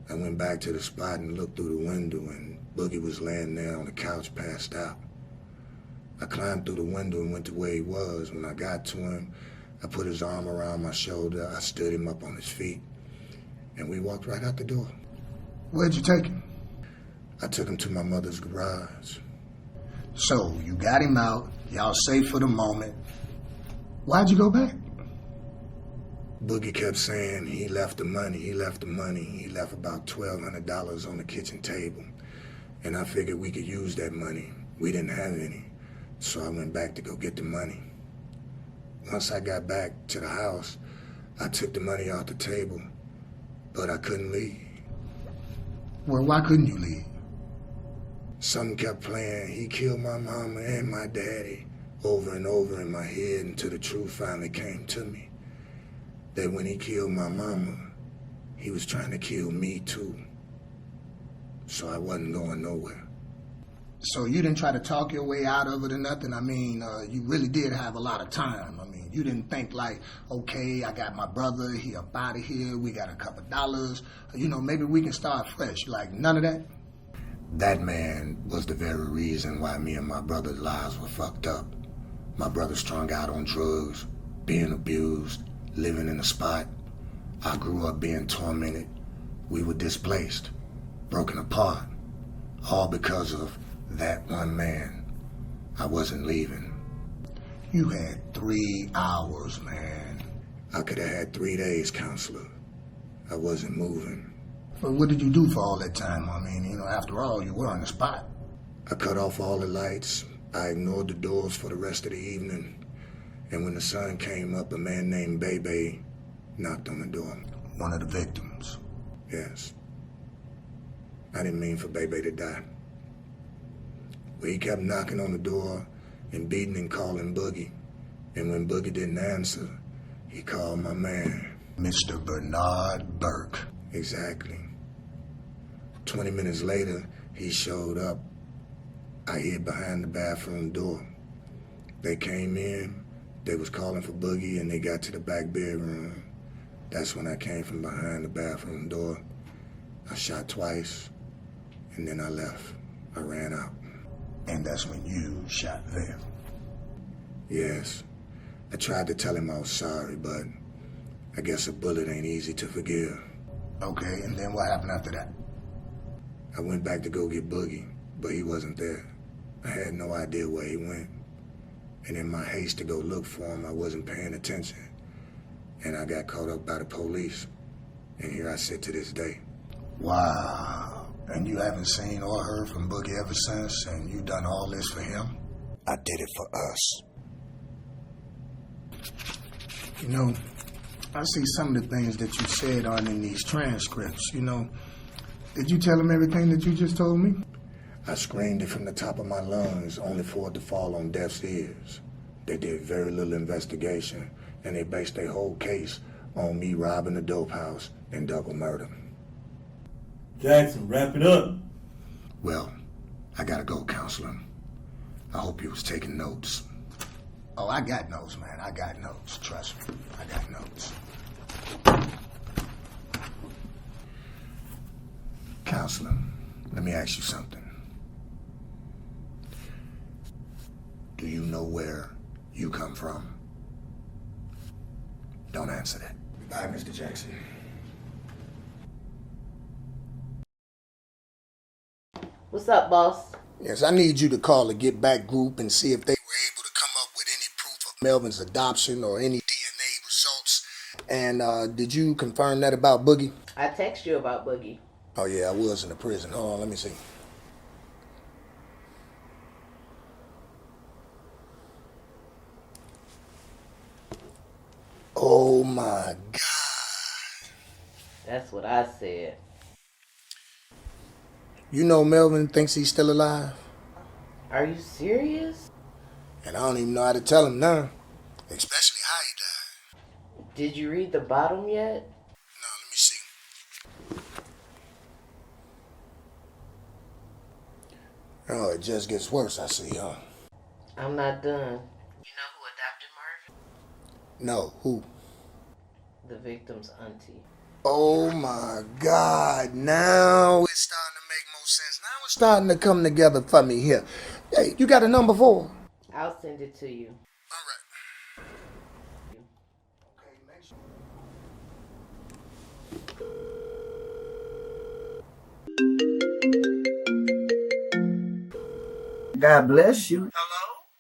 I went back to the spot and looked through the window and Boogie was laying there on the couch passed out. I climbed through the window and went to where he was. When I got to him, I put his arm around my shoulder. I stood him up on his feet and we walked right out the door. Where'd you take him? I took him to my mother's garage. So you got him out, y'all safe for the moment. Why'd you go back? Boogie kept saying he left the money, he left the money. He left about $1,200 on the kitchen table. And I figured we could use that money. We didn't have any. So I went back to go get the money. Once I got back to the house, I took the money off the table, but I couldn't leave. Well, why couldn't you leave? Something kept playing, he killed my mama and my daddy, over and over in my head until the truth finally came to me. That when he killed my mama, he was trying to kill me too. So I wasn't going nowhere. So you didn't try to talk your way out of it or nothing? I mean, you really did have a lot of time. I mean, you didn't think like, okay, I got my brother, he up out of here, we got a couple dollars, you know, maybe we can start fresh. Like, none of that? That man was the very reason why me and my brother's lives were fucked up. My brother strung out on drugs, being abused, living in a spot. I grew up being tormented. We were displaced, broken apart, all because of that one man. I wasn't leaving. You had 3 hours, man. I could have had 3 days, counselor. I wasn't moving. But what did you do for all that time? I mean, you know, after all, you were on the spot. I cut off all the lights. I ignored the doors for the rest of the evening. And when the sun came up, a man named Bebe knocked on the door. One of the victims? Yes. I didn't mean for Bebe to die. But he kept knocking on the door and beating and calling Boogie. And when Boogie didn't answer, he called my man. Mr. Bernard Burke. Exactly. 20 minutes later, he showed up. I hid behind the bathroom door. They came in, they was calling for Boogie, and they got to the back bedroom. That's when I came from behind the bathroom door. I shot twice, and then I left. I ran out. And that's when you shot them? Yes. I tried to tell him I was sorry, but I guess a bullet ain't easy to forgive. Okay, and then what happened after that? I went back to go get Boogie, but he wasn't there. I had no idea where he went. And in my haste to go look for him, I wasn't paying attention. And I got caught up by the police. And here I sit to this day. Wow. And you haven't seen or heard from Boogie ever since, and you done all this for him? I did it for us. You know, I see some of the things that you said aren't in these transcripts, you know. Did you tell him everything that you just told me? I screamed it from the top of my lungs, only for it to fall on deaf ears. They did very little investigation, and they based their whole case on me robbing a dope house and double murder. Jackson, wrap it up. Well, I gotta go, counselor. I hope you was taking notes. Oh, I got notes, man. I got notes. Trust me. I got notes. Counselor, let me ask you something. Do you know where you come from? Don't answer that. Bye, Mr. Jackson. What's up, boss? Yes, I need you to call the Get Back group and see if they were able to come up with any proof of Melvin's adoption or any DNA results. And did you confirm that about Boogie? I text you about Boogie. Oh, yeah, I was in the prison. Hold on, let me see. Oh, my God. That's what I said. You know Melvin thinks he's still alive? Are you serious? And I don't even know how to tell him now. Especially how he died. Did you read the bottom yet? No, let me see. Oh, it just gets worse, I see, huh? I'm not done. You know who adopted Marvin? No, who? The victim's auntie. Oh my God, now it's starting to make more sense. Now it's starting to come together for me here. Hey, you got a number for her? I'll send it to you. All right. God bless you.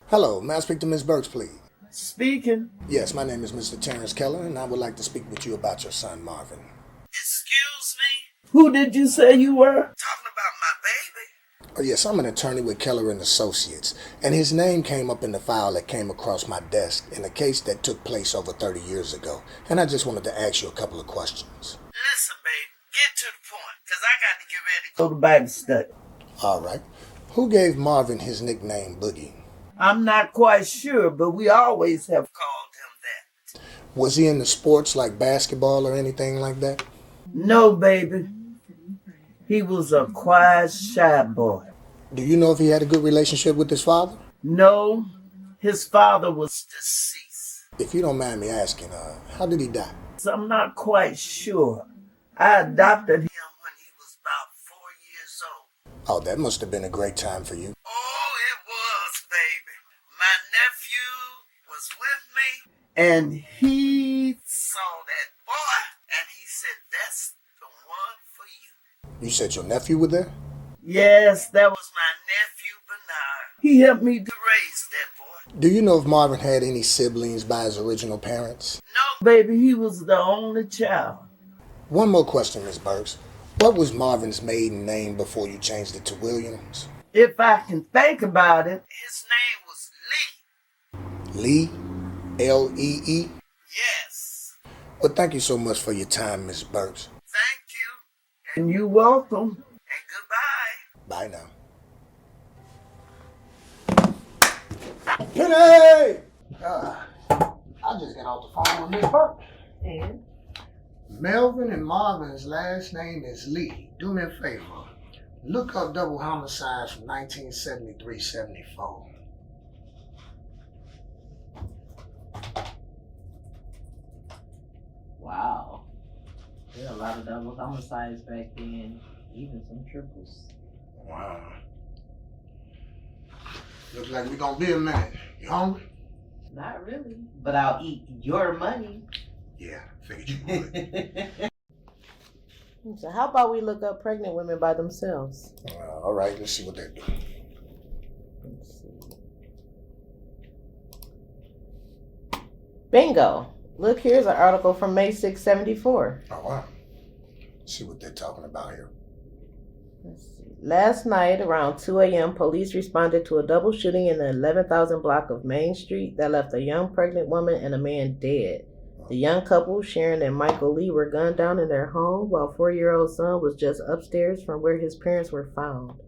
Hello, may I speak to Miss Burks, please? Speaking. Yes, my name is Mr. Terrence Keller, and I would like to speak with you about your son, Marvin. Excuse me? Who did you say you were? Talking about my baby? Oh, yes, I'm an attorney with Keller and Associates, and his name came up in the file that came across my desk in a case that took place over 30 years ago, and I just wanted to ask you a couple of questions. Listen, baby, get to the point, because I got to get ready to go to Bible study. All right. Who gave Marvin his nickname Boogie? I'm not quite sure, but we always have called him that. Was he into sports like basketball or anything like that? No, baby. He was a quiet, shy boy. Do you know if he had a good relationship with his father? No, his father was deceased. If you don't mind me asking, how did he die? So I'm not quite sure. I adopted him when he was about 4 years old. Oh, that must have been a great time for you. Oh, it was, baby. My nephew was with me, and he saw that boy, and he said, that's the one for you. You said your nephew was there? Yes, that was my nephew, Bernard. He helped me to raise that boy. Do you know if Marvin had any siblings by his original parents? No, baby, he was the only child. One more question, Miss Burks. What was Marvin's maiden name before you changed it to Williams? If I can think about it, his name was Lee. Lee? L-E-E? Yes. Well, thank you so much for your time, Miss Burks. Thank you. And you're welcome. And goodbye. Bye now. Penny! I just got off the phone with Miss Burks. And? Melvin and Marvin's last name is Lee. Do me a favor. Look up double homicides from 1973-74. Wow. There were a lot of double homicides back then, even some triples. Wow. Looks like we're gonna be a minute. You hungry? Not really, but I'll eat your money. Yeah, figured you would. So how about we look up pregnant women by themselves? All right, let's see what they do. Let's see. Bingo. Look, here's an article from May 6, 74. Oh, wow. Let's see what they're talking about here. Let's see. Last night, around 2 a.m., police responded to a double shooting in the 11,000 block of Main Street that left a young pregnant woman and a man dead. The young couple, Sharon and Michael Lee, were gunned down in their home while 4-year-old son was just upstairs from where his parents were found.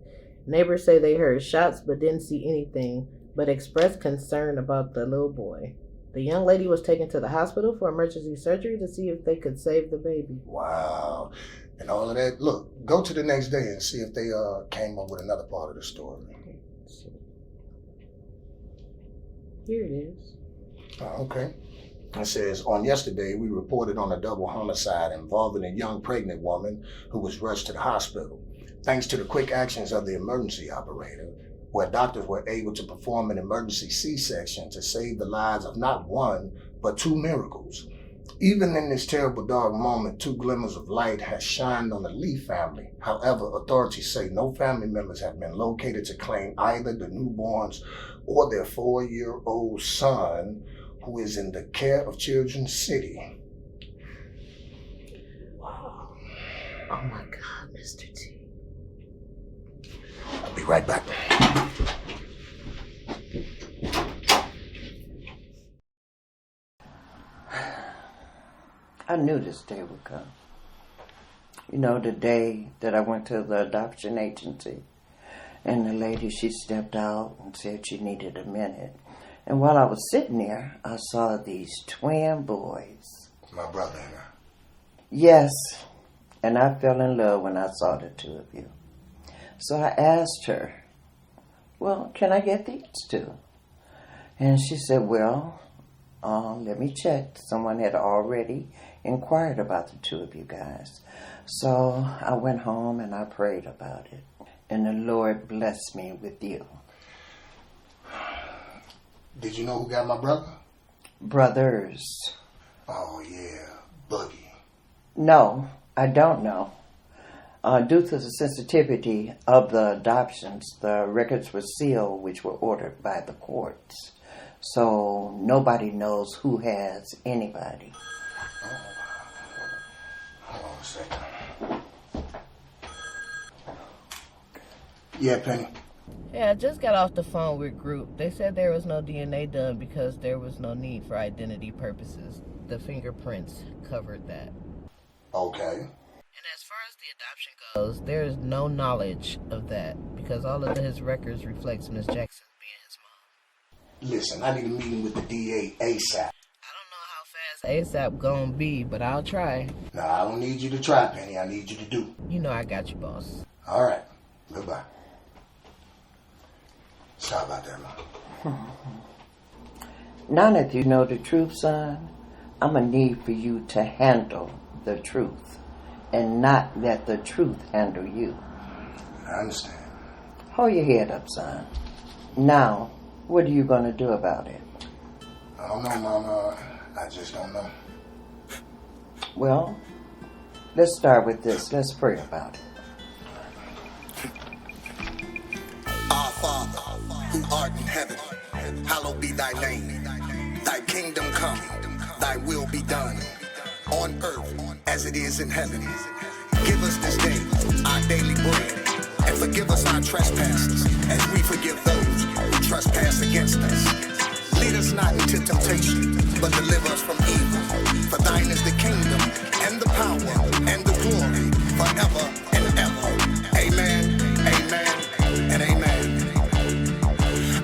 Neighbors say they heard shots but didn't see anything, but expressed concern about the little boy. The young lady was taken to the hospital for emergency surgery to see if they could save the baby. Wow. And all of that. Look, go to the next day and see if they came up with another part of the story. Let's see. Here it is. Okay. It says, on yesterday, we reported on a double homicide involving a young pregnant woman who was rushed to the hospital. Thanks to the quick actions of the emergency operator, where doctors were able to perform an emergency C-section to save the lives of not one, but 2 miracles. Even in this terrible dark moment, 2 glimmers of light has shined on the Lee family. However, authorities say no family members have been located to claim either the newborns or their 4-year-old son, who is in the care of Children's City. Wow. Oh my God, Mr. T. I'll be right back. I knew this day would come. You know, the day that I went to the adoption agency, and the lady, she stepped out and said she needed a minute. And while I was sitting there, I saw these twin boys. My brother and I. Yes, and I fell in love when I saw the 2 of you. So I asked her, well, can I get these 2? And she said, well, let me check. Someone had already inquired about the 2 of you guys. So I went home and I prayed about it. And the Lord blessed me with you. Did you know who got my brother? Brothers. Oh, yeah. Boogie. No, I don't know. Due to the sensitivity of the adoptions, the records were sealed, which were ordered by the courts. So nobody knows who has anybody. Hold on a second. Yeah, Penny. Yeah, I just got off the phone with Group. They said there was no DNA done because there was no need for identity purposes. The fingerprints covered that. Okay. And as far as the adoption goes, there is no knowledge of that because all of his records reflects Miss Jackson being his mom. Listen, I need a meeting with the DA ASAP. I don't know how fast ASAP gonna be, but I'll try. No, I don't need you to try, Penny. I need you to do. You know I got you, boss. All right. Goodbye. Sorry about that, Mom. Now that you know the truth, son, I'm going to need for you to handle the truth and not let the truth handle you. I understand. Hold your head up, son. Now, what are you going to do about it? I don't know, Mama. I just don't know. Well, let's start with this. Let's pray about it. Our Father, who art in heaven, hallowed be thy name. Thy kingdom come, thy will be done, on earth as it is in heaven. Give us this day our daily bread, and forgive us our trespasses, as we forgive those who trespass against us. Lead us not into temptation, but deliver us from evil. For thine is the kingdom, and the power, and the glory, forever and ever. Amen, amen, and amen.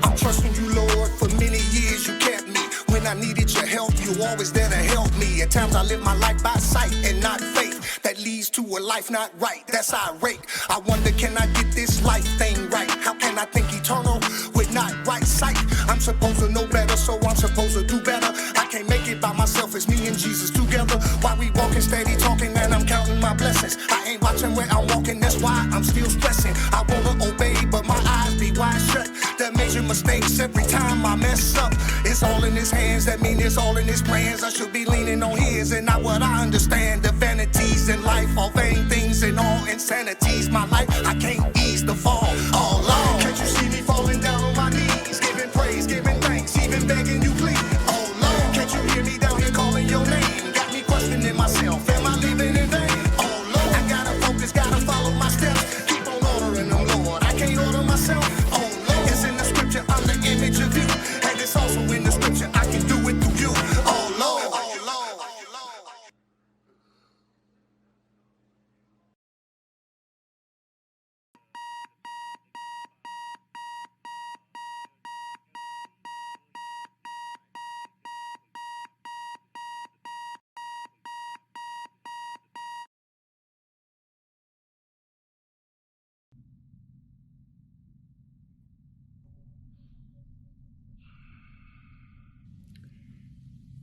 I'm trusting you, Lord. For many years you kept me. When I needed your help, you always there to help me. At times I live my life by sight and not faith. That leads to a life not right, that's irate. I wonder, can I get this life thing right? How can I think eternal with not right sight? I'm supposed to know better, so I'm supposed to do better. I can't make it by myself, it's me and Jesus together. While we walking steady talking, and I'm counting my blessings. I ain't watching where I'm walking, that's why I'm still stressing. I wanna obey, but my eyes be wide shut. There major mistakes every time I mess up. It's all in his hands, that mean it's all in his plans. I should be leaning on his and not what I understand. The vanities in life, all vain things and all insanities. My life, I can't ease the fall. All along, can't you see me falling down on my knees, giving praise, giving thanks, even begging you please? Oh Lord, can't you hear me down here calling your name? Got me questioning myself, am I living in vain? Oh Lord, I gotta focus, gotta follow my steps. Keep on ordering them, Lord, I can't order myself. Oh Lord, it's in the scripture, I'm the image of you. And it's also in the scripture, I can do it through you. Oh Lord, oh Lord.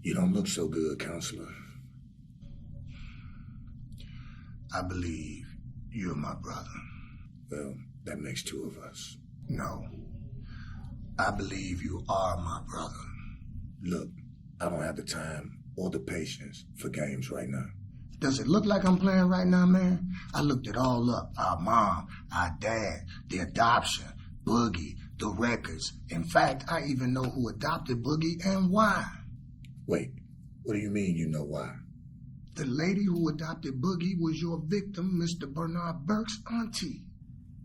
You don't look so good, counselor. I believe you're my brother. Well, that makes two of us. No. I believe you are my brother. Look, I don't have the time or the patience for games right now. Does it look like I'm playing right now, man? I looked it all up. Our mom, our dad, the adoption, Boogie, the records. In fact, I even know who adopted Boogie and why. Wait, what do you mean you know why? The lady who adopted Boogie was your victim, Mr. Bernard Burke's auntie.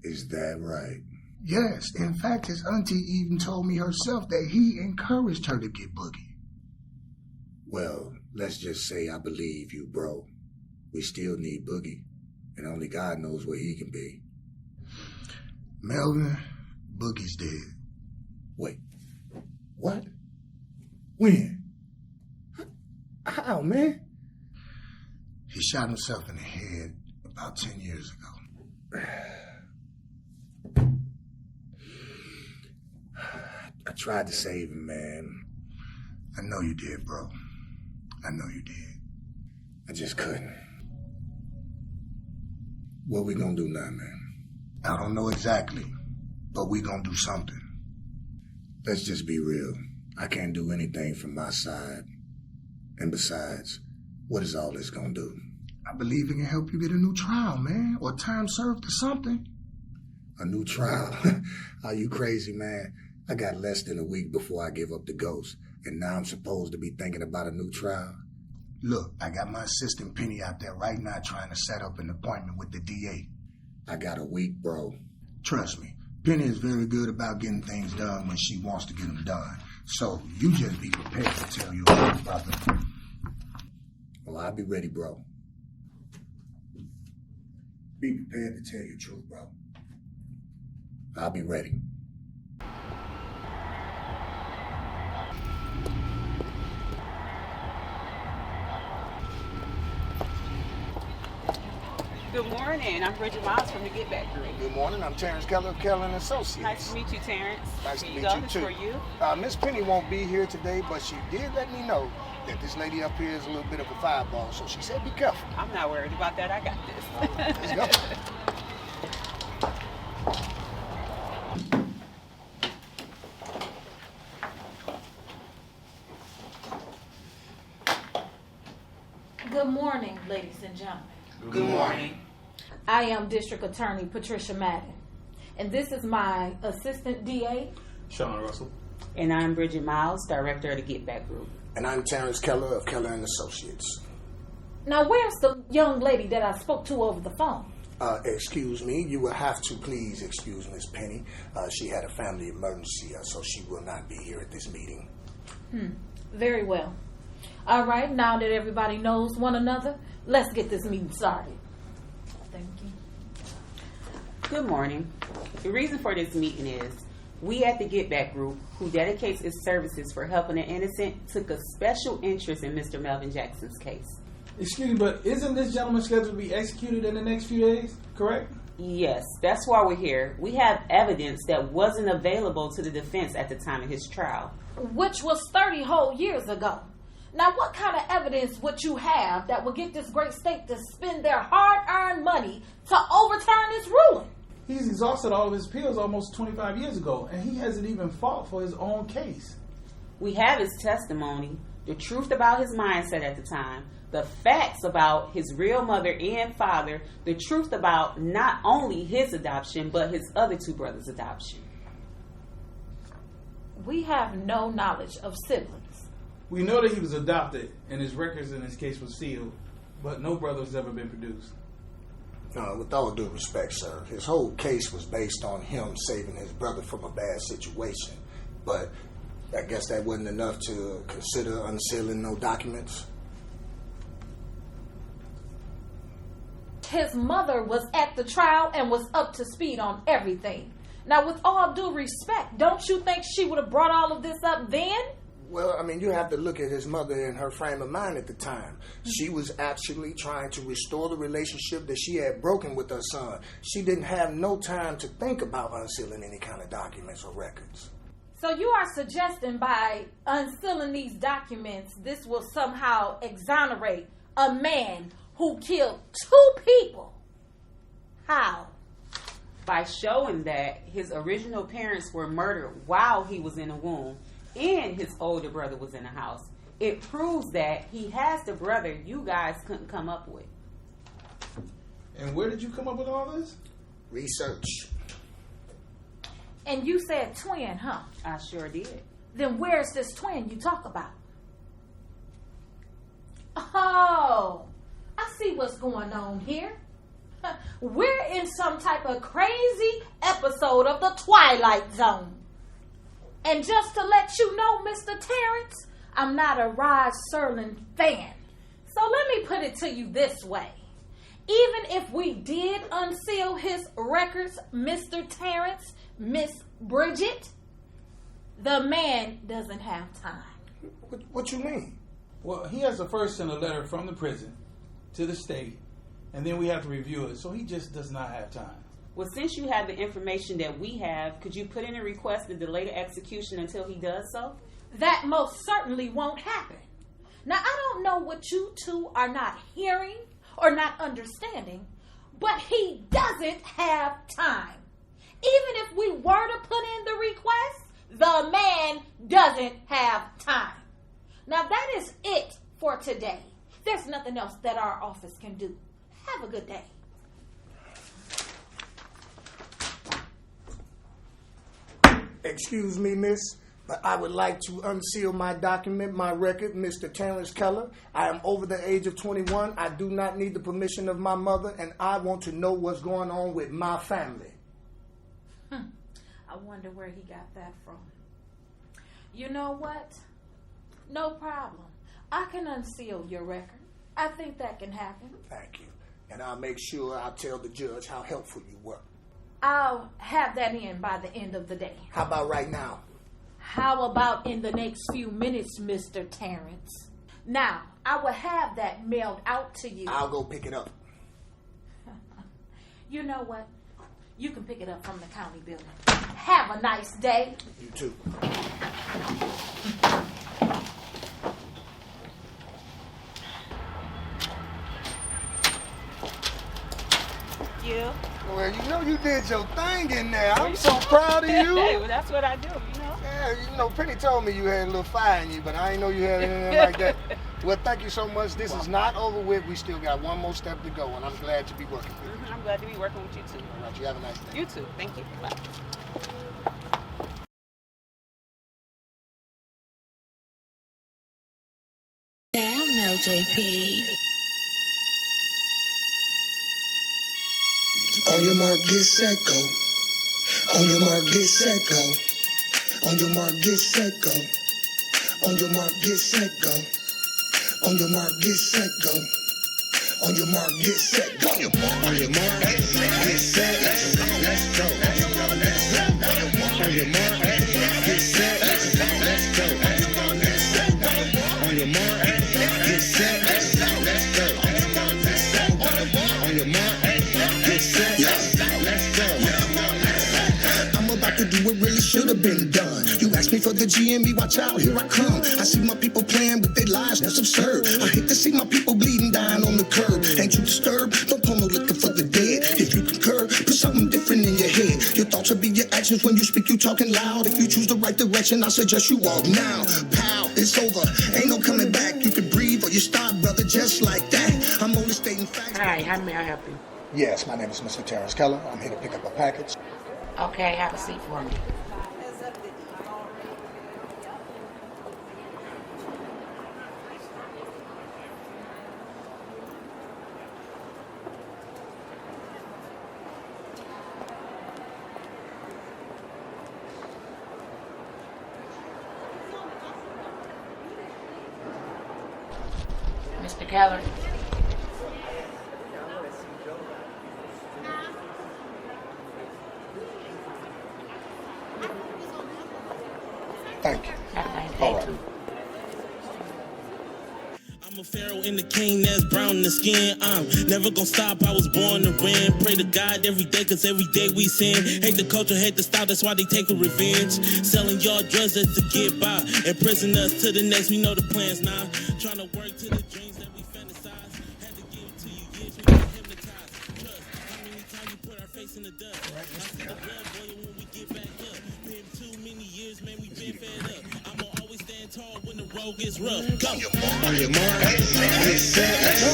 Is that right? Yes. In fact, his auntie even told me herself that he encouraged her to get Boogie. Well, let's just say I believe you, bro. We still need Boogie, and only God knows where he can be. Melvin, Boogie's dead. Wait, what? When? How, man? He shot himself in the head about 10 years ago. I tried to save him, man. I know you did, bro. I know you did. I just couldn't. What we gonna do now, man? I don't know exactly, but we gonna do something. Let's just be real. I can't do anything from my side. And besides, what is all this gonna do? I believe it can help you get a new trial, man, or time served or something. A new trial? Are you crazy, man? I got less than a week before I give up the ghost, and now I'm supposed to be thinking about a new trial? Look, I got my assistant Penny out there right now trying to set up an appointment with the DA. I got a week, bro. Trust me, Penny is very good about getting things done when she wants to get them done. So you just be prepared to tell your old brother. Well, I'll be ready, bro. Be prepared to tell your truth, bro. I'll be ready. Good morning. I'm Bridget Miles from the Get Back Group. Good morning. I'm Terrence Keller of Keller and Associates. Nice to meet you, Terrence. Nice to Here meet you go. you This too. for you. Miss Penny won't be here today, but she did let me know that this lady up here is a little bit of a fireball, so she said be careful. I'm not worried about that. I got this. Let's go. Good morning, ladies and gentlemen. Good morning. I am District Attorney Patricia Madden, and this is my Assistant DA, Sean Russell. And I'm Bridget Miles, Director of the Get Back Group. And I'm Terrence Keller of Keller and Associates. Now, where's the young lady that I spoke to over the phone? Excuse me, you will have to please excuse Miss Penny. She had a family emergency, so she will not be here at this meeting. Very well. All right, now that everybody knows one another, let's get this meeting started. Thank you. Good morning. The reason for this meeting is we at the Get Back Group, who dedicates its services for helping the innocent, took a special interest in Mr. Melvin Jackson's case. Excuse me, but isn't this gentleman scheduled to be executed in the next few days, correct? Yes, that's why we're here. We have evidence that wasn't available to the defense at the time of his trial. Which was 30 whole years ago. Now, what kind of evidence would you have that would get this great state to spend their hard-earned money to overturn this ruling? He's exhausted all of his appeals almost 25 years ago, and he hasn't even fought for his own case. We have his testimony, the truth about his mindset at the time, the facts about his real mother and father, the truth about not only his adoption, but his other two brothers' adoption. We have no knowledge of siblings. We know that he was adopted, and his records in his case were sealed, but no brother has ever been produced. With all due respect, sir, his whole case was based on him saving his brother from a bad situation. But I guess that wasn't enough to consider unsealing no documents. His mother was at the trial and was up to speed on everything. Now, with all due respect, don't you think she would have brought all of this up then? Well, I mean, you have to look at his mother and her frame of mind at the time. She was actually trying to restore the relationship that she had broken with her son. She didn't have no time to think about unsealing any kind of documents or records. So you are suggesting by unsealing these documents, this will somehow exonerate a man who killed 2 people? How? By showing that his original parents were murdered while he was in a womb and his older brother was in the house. It proves that he has the brother you guys couldn't come up with. And where did you come up with all this? Research. And you said twin, huh? I sure did. Then where's this twin you talk about? Oh, I see what's going on here. We're in some type of crazy episode of the Twilight Zone. And just to let you know, Mr. Terrence, I'm not a Rod Serling fan. So let me put it to you this way. Even if we did unseal his records, Mr. Terrence, Miss Bridget, the man doesn't have time. What you mean? Well, he has to first send a letter from the prison to the state, and then we have to review it, so he just does not have time. Well, since you have the information that we have, could you put in a request to delay the execution until he does so? That most certainly won't happen. Now, I don't know what you two are not hearing or not understanding, but he doesn't have time. Even if we were to put in the request, the man doesn't have time. Now, that is it for today. There's nothing else that our office can do. Have a good day. Excuse me, miss, but I would like to unseal my document, my record, Mr. Terrence Keller. I am over the age of 21. I do not need the permission of my mother, and I want to know what's going on with my family. I wonder where he got that from. You know what? No problem. I can unseal your record. I think that can happen. Thank you. And I'll make sure I'll tell the judge how helpful you were. I'll have that in by the end of the day. How about right now? How about in the next few minutes, Mr. Terrence? Now, I will have that mailed out to you. I'll go pick it up. You know what? You can pick it up from the county building. Have a nice day. You too. You? Well, you know you did your thing in there. I'm so proud of you. Hey, well, that's what I do, you know? Yeah, you know, Penny told me you had a little fire in you, but I didn't know you had anything like that. Well, thank you so much. This is not over with. We still got one more step to go, and I'm glad to be working with you. I'm glad to be working with you, too. All right, you have a nice day. You too. Thank you. Bye. Damn, no, JP. On your mark, get set, go. On your mark, get set, go. On your mark, get set, go. On your mark, get set, go. On your mark, get set, go. On your mark, get set, go. On your mark, get set, let's go. On your mark, get set, let's go. On your mark, get set, let's go. On your mark, get set, let's go. I'm about to do what really should have been done. You asked me for the GME, watch out, here I come. I see my people playing with their lives, that's absurd. I hate to see my people bleeding, dying on the curb. Ain't you disturbed? Don't pull no liquor for the dead. If you concur, put something different in your head. Your thoughts will be your actions. When you speak, you talking loud. If you choose the right direction, I suggest you walk now. Pow, it's over, ain't no coming back. You can breathe or you stop, brother, just like that. I'm only stating facts. Hi, how may I help you? Yes, my name is Mr. Terrence Keller. I'm here to pick up a package. Okay, have a seat for me. Mr. Keller. Thank you. All right. I'm a pharaoh in the king that's brown in the skin. I'm never gonna stop, I was born to win. Pray to God every day, cause every day we sin. Hate the culture, hate the style, that's why they take a revenge. Selling y'all drugs just to get by. Imprison us to the next, we know the plans now. Trying to work to the dreams that we fantasize. Had to give it to you, years we got hypnotized. Trust, how many times you put our face in the dust? I see the blood boil when we get back up. Been too many years, man, we been fed up. I'ma always stand tall when the road gets rough. Go! On your mark, get set, let's go.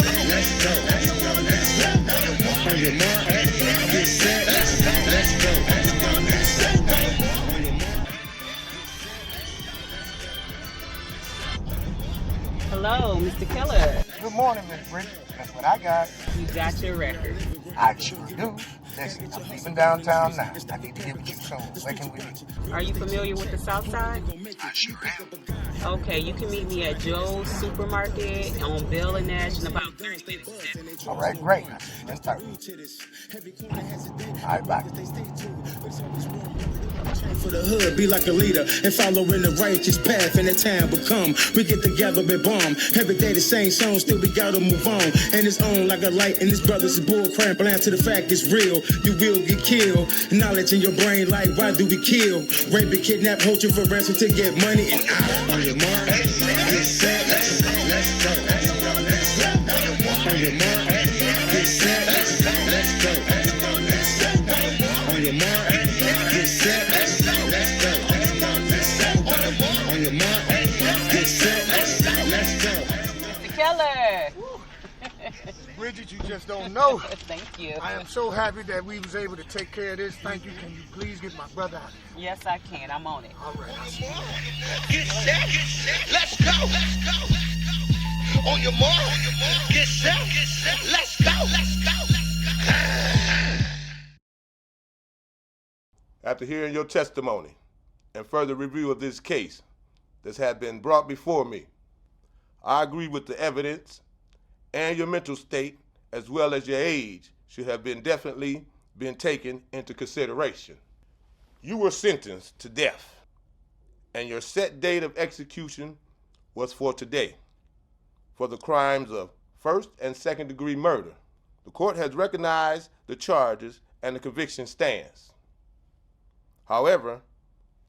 On your mark, get set, let's go. Hello, Mr. Keller. Good morning, Miss Bridget. That's what I got. You got your record. I sure do. Listen, I'm leaving downtown now. I need to get with you soon. Where can we meet? Are you familiar with the South Side? I sure am. Okay, you can meet me at Joe's Supermarket on Bell and Nash in about 30 minutes. All right, great. In 30. All right, bye. For the hood, be like a leader and follow in the righteous path, and the time will come. We get together and bomb. Every day the same song, still we gotta move on. And it's on like a light, and his brothers is bull crap. Blind to the fact it's real, you will get killed. Knowledge in your brain, like why do we kill? Rape and kidnap, hold you for ransom to get money. And on your mark, get set, let's go. On your mark, get set, let's go. On your mark, get set, let's go. On your mark, get set, let's go. Mr. Keller. Bridget, you just don't know. Thank you. I am so happy that we was able to take care of this. Thank you. Can you please get my brother out? Yes, I can. I'm on it. All right. Get set, let's go. On your mark, get set, let's go. After hearing your testimony and further review of this case that has been brought before me, I agree with the evidence, and your mental state as well as your age should have definitely been taken into consideration. You were sentenced to death, and your set date of execution was for today for the crimes of first and second degree murder, The court has recognized the charges and the conviction stands. However,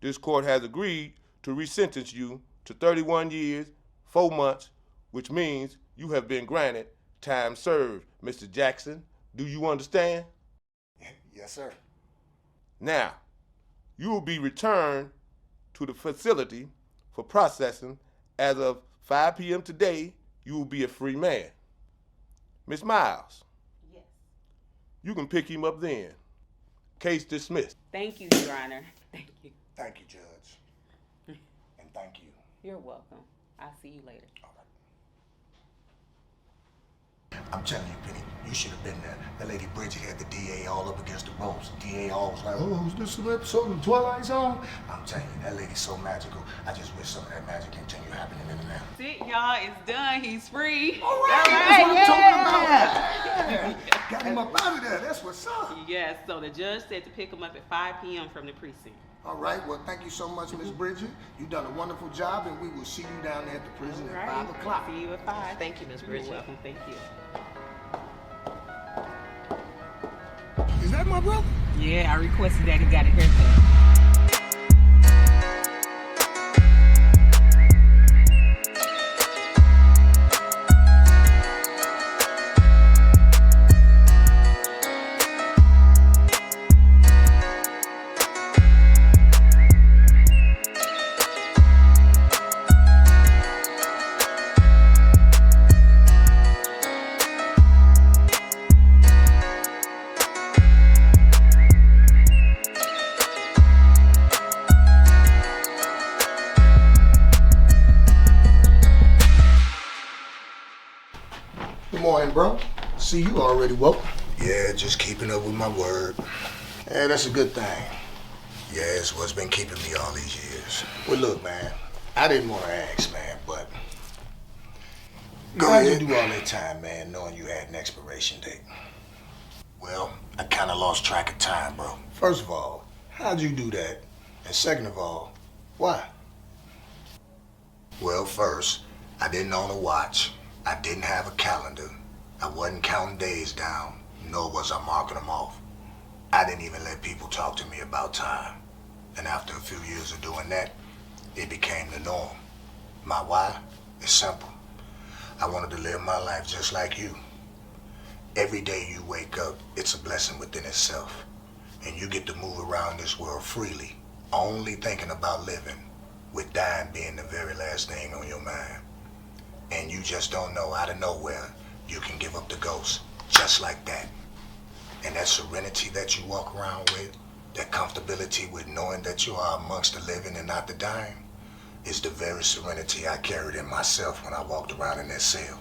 this court has agreed to resentence you to 31 years, 4 months, which means you have been granted time served. Mr. Jackson, do you understand? Yes, sir. Now, you will be returned to the facility for processing. As of 5 p.m. today, you will be a free man. Miss Miles. Yes. You can pick him up then. Case dismissed. Thank you, Your Honor. Thank you. Thank you, Judge. And thank you. You're welcome. I'll see you later. I'm telling you, Penny, you should have been there. That lady Bridget had the DA all up against the ropes. The DA always like, oh, is this some episode of The Twilight Zone? I'm telling you, that lady's so magical. I just wish some of that magic continue happening in the now. That's it, y'all. It's done. He's free. All right, that's what I'm talking about. Got him up out of there. That's what's up. Yes, so the judge said to pick him up at 5 p.m. from the precinct. All right, well, thank you so much, Miss Bridget. You've done a wonderful job, and we will see you down there at the prison at 5 o'clock. See you at 5. Thank you, Miss Bridget. You're welcome. Thank you. Is that my brother? Yeah, I requested that he got a haircut. Good morning, bro. See, you already woke. Yeah, just keeping up with my word. Yeah, that's a good thing. Yeah, it's what's been keeping me all these years. Well, look, man, I didn't want to ask, man, but how'd you do all that time, man, knowing you had an expiration date? Well, I kind of lost track of time, bro. First of all, how'd you do that? And second of all, why? Well, first, I didn't own a watch. I didn't have a calendar. I wasn't counting days down, nor was I marking them off. I didn't even let people talk to me about time. And after a few years of doing that, it became the norm. My why is simple. I wanted to live my life just like you. Every day you wake up, it's a blessing within itself. And you get to move around this world freely, only thinking about living, with dying being the very last thing on your mind. And you just don't know, out of nowhere, you can give up the ghost, just like that. And that serenity that you walk around with, that comfortability with knowing that you are amongst the living and not the dying, is the very serenity I carried in myself when I walked around in that cell.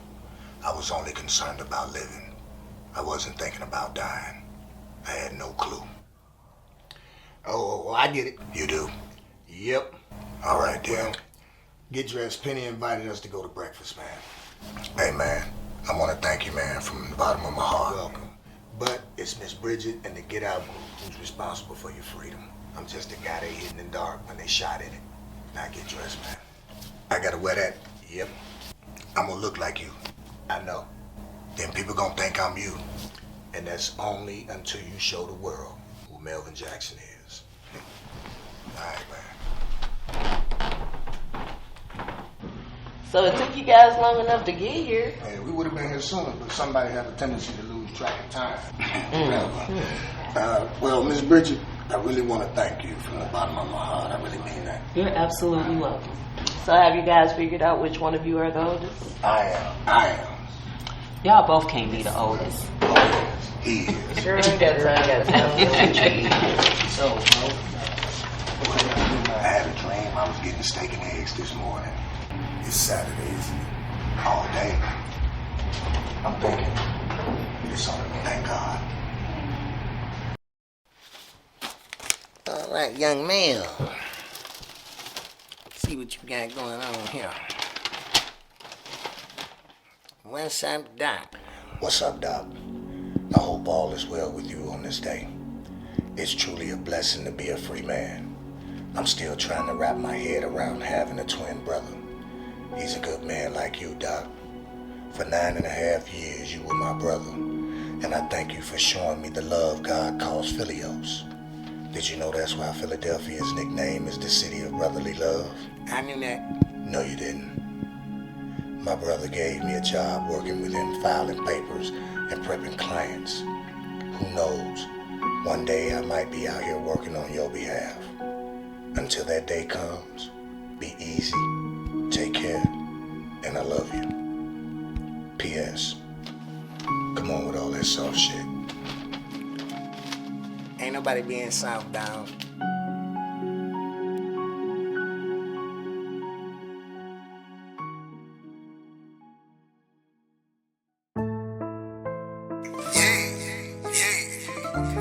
I was only concerned about living. I wasn't thinking about dying. I had no clue. Oh, I get it. You do? Yep. All right, then. Well, get dressed. Penny invited us to go to breakfast, man. Hey, man, I want to thank you, man, from the bottom of my heart. Welcome. But it's Miss Bridget and the Get Out group who's responsible for your freedom. I'm just a guy they hid in the dark when they shot in it. Now get dressed, man. I gotta wear that? Yep. I'm gonna look like you. I know. Then people gonna think I'm you. And that's only until you show the world who Melvin Jackson is. All right, man. So it took you guys long enough to get here. Hey, we would have been here sooner, but somebody have a tendency to lose track of time. Well, Miss Bridget, I really want to thank you from the bottom of my heart. I really mean that. You're absolutely welcome. So have you guys figured out which one of you are the oldest? I am. Y'all both can't be the oldest. He is. Sure, I got So, I had a dream I was getting steak and eggs this morning. It's Saturday, isn't it? All day. I'm thinking, it's on me, thank God. All right, young man. See what you got going on here. What's up, Doc? What's up, Doc? I hope all is well with you on this day. It's truly a blessing to be a free man. I'm still trying to wrap my head around having a twin brother. He's a good man like you, Doc. For 9.5 years, you were my brother. And I thank you for showing me the love God calls Philios. Did you know that's why Philadelphia's nickname is the city of brotherly love? I knew that. No, you didn't. My brother gave me a job working with him, filing papers and prepping clients. Who knows? One day I might be out here working on your behalf. Until that day comes, be easy, take care, and I love you. P.S. Come on with all that soft shit. Ain't nobody being southbound.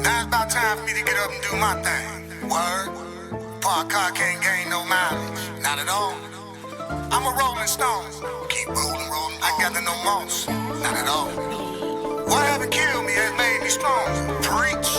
Now it's about time for me to get up and do my thing. Word? Park car can't gain no mileage. Not at all. I'm a rolling stone. Keep rolling. I gather no moss. Not at all. What haven't killed me has made me strong. Preach.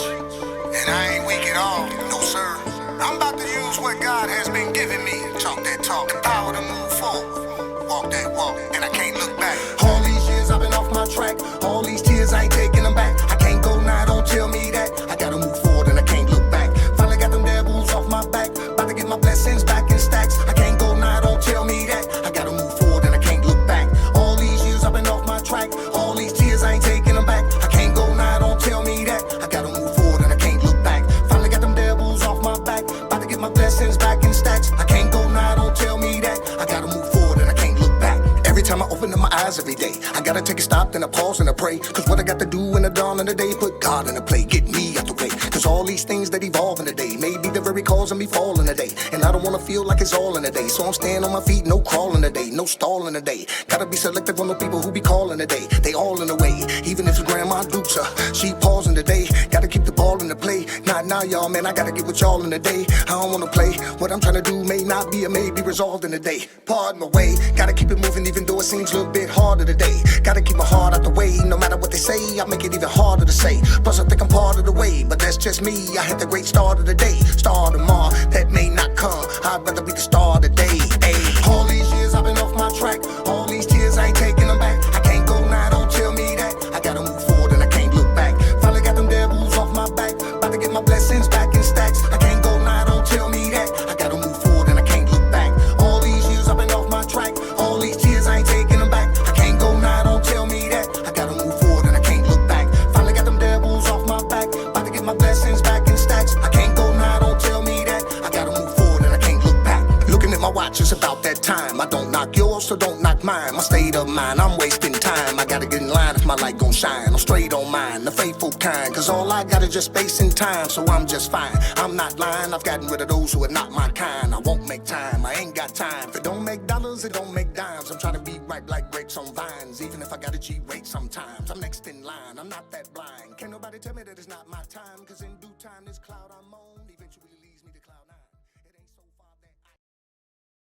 And I ain't weak at all. No sir. I'm about to use what God has been giving me. Talk that talk. The power to move forward. Walk that walk. And I can't look back. All these years I've been off my track. All these tears I ain't taking them back. I can't go now, don't tell me that. I gotta move forward and I can't look back. Finally got them devils off my back. About to get my blessings back in stacks. I can't go now, don't tell me that. I gotta move forward and I can't look back. All these years I've been off my track. All these tears I ain't taking them back. I can't go now, don't tell me that. I gotta move forward and I can't look back. Finally got them devils off my back. About to get my blessings back in stacks. I can't go now, don't tell me that. I gotta move forward and I can't look back. Every time I open up my eyes every day, I gotta take a stop, then I pause and I pray. Cause what I got to do in the dawn of the day, put God in the play, get me out the way. Cause all these things that evolve in the day may be the very cause of me falling today. And I don't wanna feel like it's all in the day. So I'm staying on my feet, no crawling today, no stalling today. Gotta be selective on the people who be calling today. They all in the way, even if grandma dukes her, she pausing today. Gotta keep the ball in the play. Not now, y'all, man, I gotta get with y'all in the day. I don't wanna play, what I'm trying to do may not be or may be resolved in the day. Pardon my way, gotta keep it moving even though it seems a little bit harder today. Gotta keep my heart out the way, no matter what they say, I make it even harder to say. Plus I think I'm part of the way, but that's just me. I had the great start of the day, star tomorrow, that may not come. I'd rather be the star of the day. Ay. All these years I've been off my track, all these tears I ain't taking them back. I can't go now, don't tell me that. I gotta move forward and I can't look back. Finally got them devils off my back, about to get my blessings back in stacks. I can't go now, don't tell me that. I gotta move forward and I can't look back. All these years I've been off my track, all these tears I ain't taking them back. I can't go now, don't tell me that. I gotta move forward and I can't look back. Finally got them devils off my back, about to get my blessings back in stacks. I can't go now, don't tell me that. I gotta move forward and I can't look back. Looking at my watch, it's about that time. I don't knock yours, so don't knock mine. My state of mind, I'm wasting time. I gotta get in line if my light gon' shine. I'm straight on mine, the faithful kind. Cause all I got is just space and time, so I'm just fine. I'm not lying, I've gotten rid of those who are not my kind. I won't make time, I ain't got time. If it don't make dollars, it don't make dimes. I'm trying to be right like grapes on vines. Even if I gotta G-rate sometimes, I'm next in line, I'm not that blind. Can't nobody tell me that it's not my time. Cause in due time, this cloud I'm on